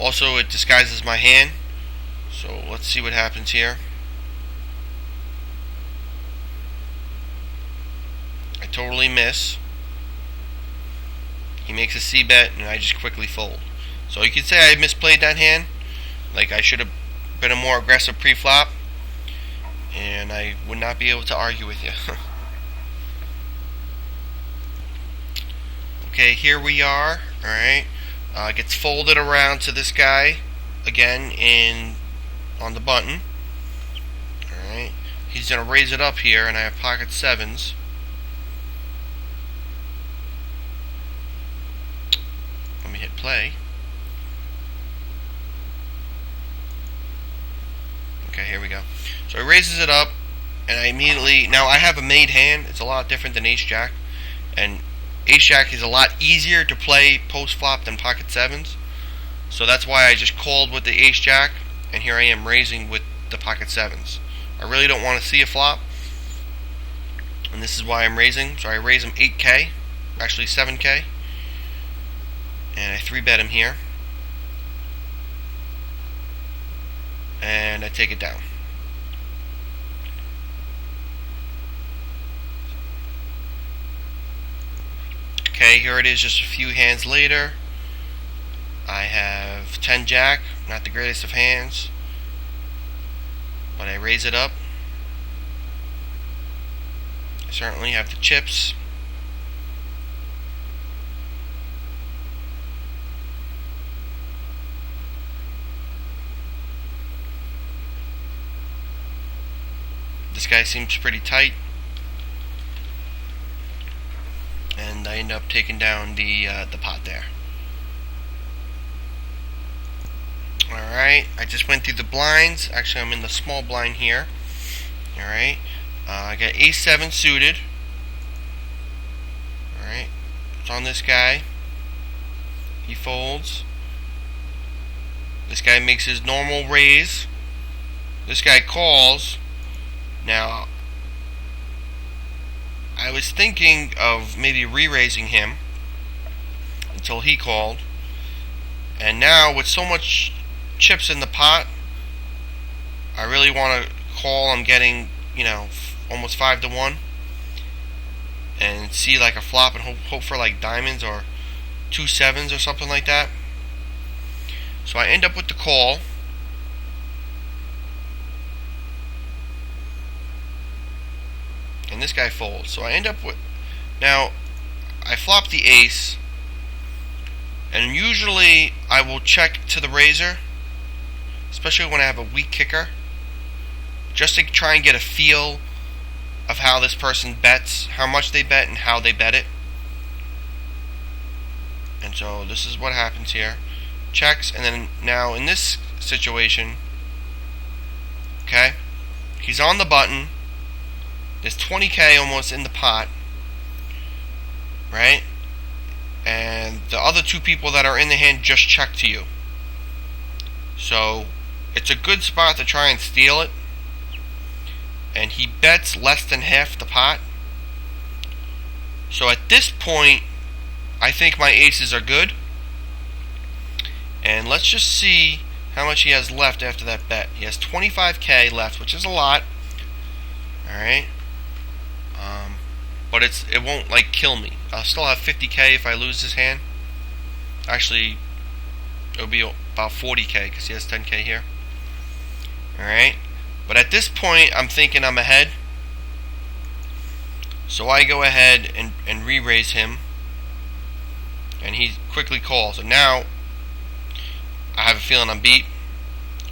Also, it disguises my hand. So let's see what happens here. I totally miss. He makes a C-bet, and I just quickly fold. So you could say I misplayed that hand. Like, I should have been a more aggressive pre-flop, and I would not be able to argue with you. Okay, here we are. Alright. Gets folded around to this guy again on the button. Alright. He's going to raise it up here, and I have pocket 7s. Let me hit play. Okay, here we go. So he raises it up, and I immediately... Now, I have a made hand. It's a lot different than Ace-Jack. And Ace-Jack is a lot easier to play post-flop than pocket 7s. So that's why I just called with the Ace-Jack, and here I am raising with the pocket 7s. I really don't want to see a flop, and this is why I'm raising. So I raise him 8k, actually 7k, and I 3-bet him here, and I take it down. Okay, here it is just a few hands later. I have 10 jack, not the greatest of hands, but I raise it up. I certainly have the chips. This guy seems pretty tight, and I end up taking down the pot there. Alright, I just went through the blinds. Actually, I'm in the small blind here. Alright, I got A7 suited. Alright, it's on this guy. He folds. This guy makes his normal raise. This guy calls. Now, I was thinking of maybe re-raising him until he called. And now, with so much chips in the pot, I really want to call. I'm getting, almost 5-1, and see like a flop and hope for like diamonds or 2 7s or something like that. So I end up with the call. And this guy folds. So I end up with... Now, I flop the ace, and usually I will check to the raiser, especially when I have a weak kicker, just to try and get a feel of how this person bets, how much they bet, and how they bet it. And so this is what happens here. Checks, and then now in this situation, okay, he's on the button. There's 20k almost in the pot, right? And the other 2 people that are in the hand just check to you. So it's a good spot to try and steal it. And he bets less than half the pot. So at this point, I think my aces are good. And let's just see how much he has left after that bet. He has 25k left, which is a lot. Alright. but it won't like kill me. I'll still have 50k if I lose this hand. Actually, it'll be about 40k because he has 10k here. Alright, but at this point I'm thinking I'm ahead, so I go ahead and re-raise him, and he quickly calls. And now I have a feeling I'm beat,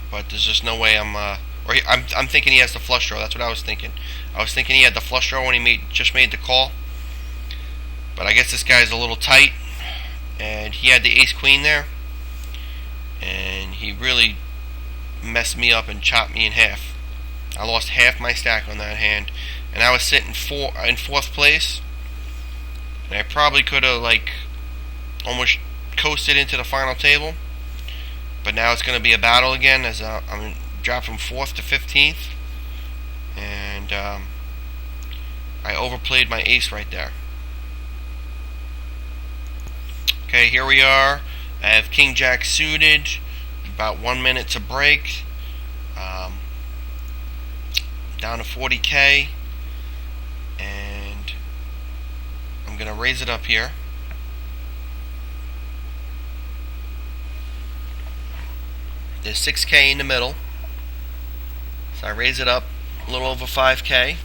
but there's just no way I'm thinking he has the flush draw. That's what I was thinking. I was thinking he had the flush draw when he just made the call, but I guess this guy's a little tight, and he had the ace queen there, and he really messed me up and chopped me in half. I lost half my stack on that hand, and I was sitting in fourth place, and I probably could have like almost coasted into the final table. But now it's going to be a battle again, as I'm dropped from 4th to 15th, and I overplayed my ace right there. Okay, here we are. I have King Jack suited. About 1 minute to break. Down to 40k, and I'm gonna raise it up here. There's 6k in the middle, so I raise it up a little over 5k.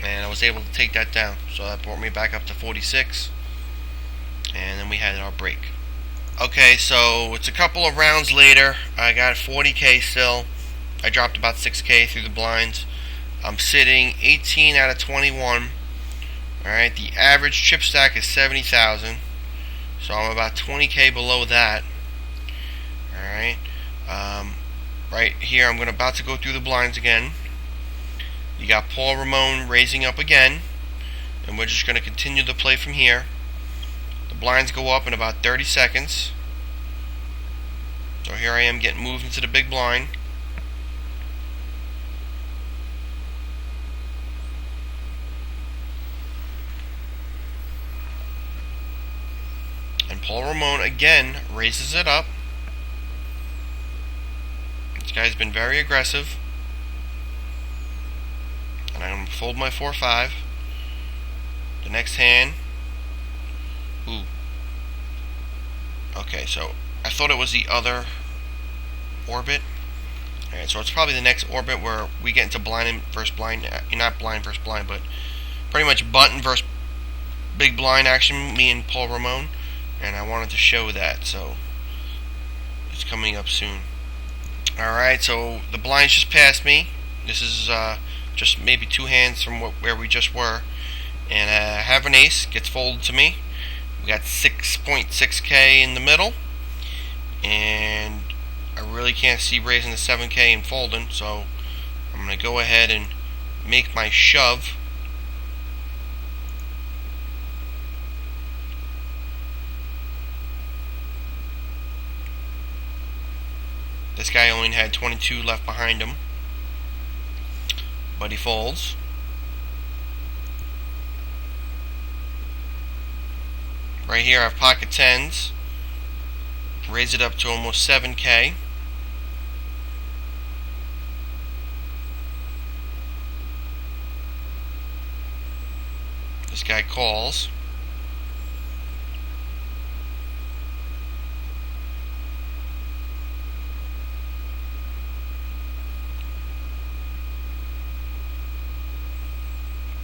And I was able to take that down, so that brought me back up to 46, and then we had our break. Okay, so it's a couple of rounds later. I got 40k still. I dropped about 6k through the blinds. I'm sitting 18 out of 21. Alright, the average chip stack is 70,000, so I'm about 20k below that. Alright, right here I'm about to go through the blinds again. You got Paul Ramon raising up again, and we're just going to continue the play from here. The blinds go up in about 30 seconds. So here I am getting moved into the big blind. And Paul Ramon again raises it up. This guy's been very aggressive. And I'm going to fold my 4-5. The next hand. Ooh. Okay, so I thought it was the other orbit. Alright, so it's probably the next orbit where we get into blind versus blind. Not blind versus blind, but pretty much button versus big blind action, me and Paul Ramon. And I wanted to show that, so it's coming up soon. Alright, so the blinds just passed me. This is just maybe 2 hands from where we just were. And I have an ace, gets folded to me. We got 6.6k in the middle, and I really can't see raising the 7k and folding, so I'm going to go ahead and make my shove. This guy only had 22 left behind him, but he folds. Right here I have pocket 10s. Raise it up to almost 7k. This guy calls.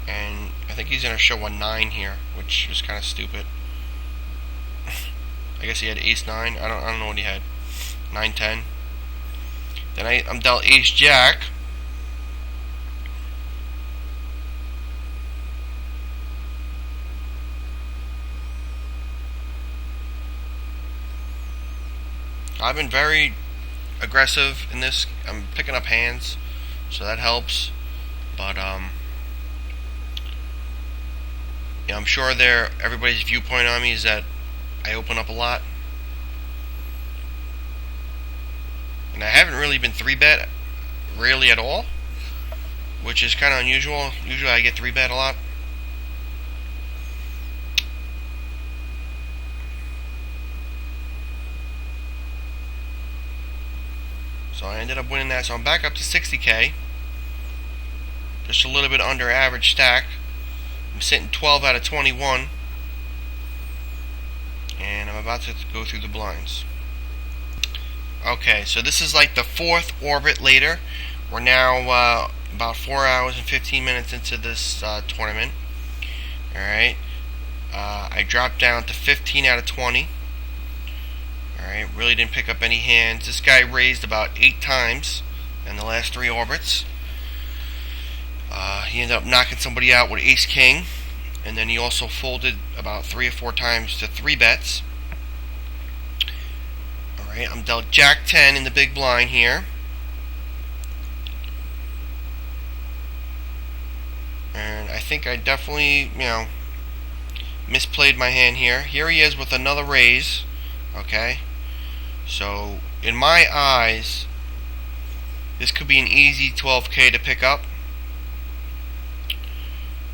And I think he's going to show a 9 here, which is kind of stupid. I guess he had ace 9. I don't know what he had. 9, 10. Then I'm dealt ace jack. I've been very aggressive in this. I'm picking up hands, so that helps. But yeah, I'm sure everybody's viewpoint on me is that I open up a lot, and I haven't really been 3-bet really at all, which is kind of unusual. Usually I get 3-bet a lot. So I ended up winning that, so I'm back up to 60K. Just a little bit under average stack. I'm sitting 12 out of 21. And I'm about to go through the blinds. Okay, so this is like the fourth orbit later. We're now about 4 hours and 15 minutes into this tournament. Alright. I dropped down to 15 out of 20. Alright, really didn't pick up any hands. This guy raised about 8 times in the last 3 orbits. He ended up knocking somebody out with Ace King. And then he also folded about 3 or 4 times to 3 bets. Alright, I'm dealt Jack 10 in the big blind here. And I think I definitely, misplayed my hand here. Here he is with another raise. Okay. So, in my eyes, this could be an easy 12K to pick up.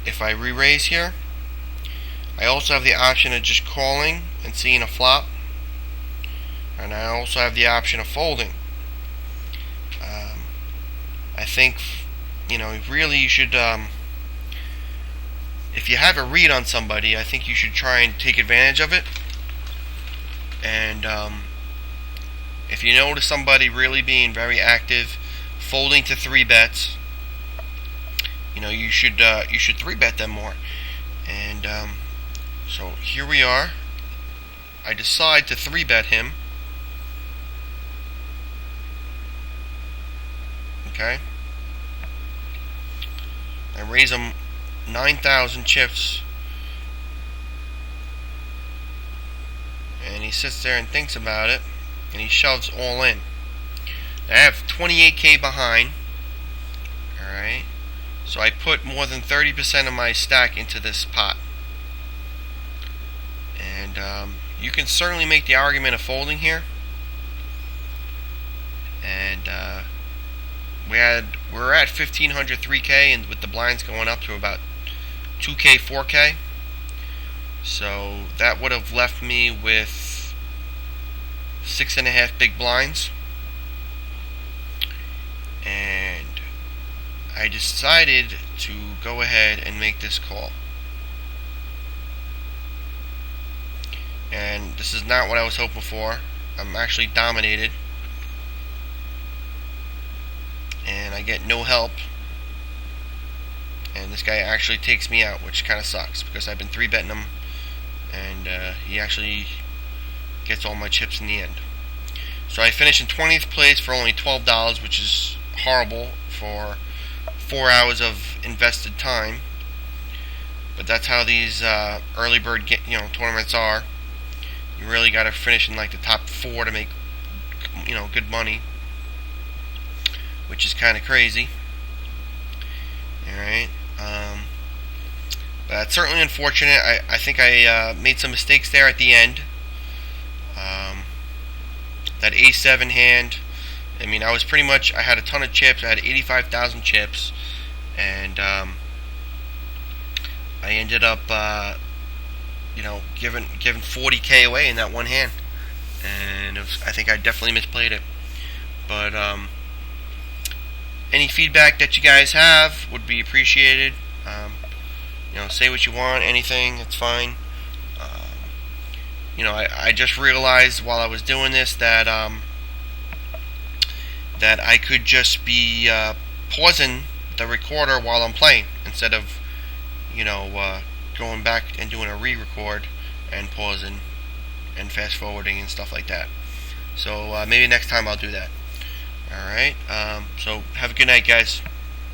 If I re-raise here. I also have the option of just calling and seeing a flop. And I also have the option of folding. I think, really you should, if you have a read on somebody, I think you should try and take advantage of it. And if you notice somebody really being very active, folding to 3 bets, you should 3 bet them more. And so here we are. I decide to 3 bet him. Okay. I raise him 9,000 chips. And he sits there and thinks about it. And he shoves all in. I have 28K behind. Alright. So I put more than 30% of my stack into this pot. And you can certainly make the argument of folding here. And we're at 1,500 3K, and with the blinds going up to about 2K 4K. So that would have left me with 6.5 big blinds. And I decided to go ahead and make this call. And this is not what I was hoping for. I'm actually dominated. And I get no help. And this guy actually takes me out, which kind of sucks, because I've been 3-betting him. And he actually gets all my chips in the end. So I finished in 20th place for only $12, which is horrible for 4 hours of invested time. But that's how these early bird tournaments are. You really got to finish in like the top 4 to make good money, which is kind of crazy. Alright. But that's certainly unfortunate. I think I made some mistakes there at the end. That A7 hand, I was pretty much, I had a ton of chips. I had 85,000 chips. And I ended up giving 40K away in that one hand. And I think I definitely misplayed it. But any feedback that you guys have would be appreciated. Say what you want, anything, it's fine. I just realized while I was doing this that that I could just be pausing the recorder while I'm playing instead of going back and doing a re-record and pausing and fast forwarding and stuff like that. So maybe next time I'll do that. Alright, so have a good night, guys.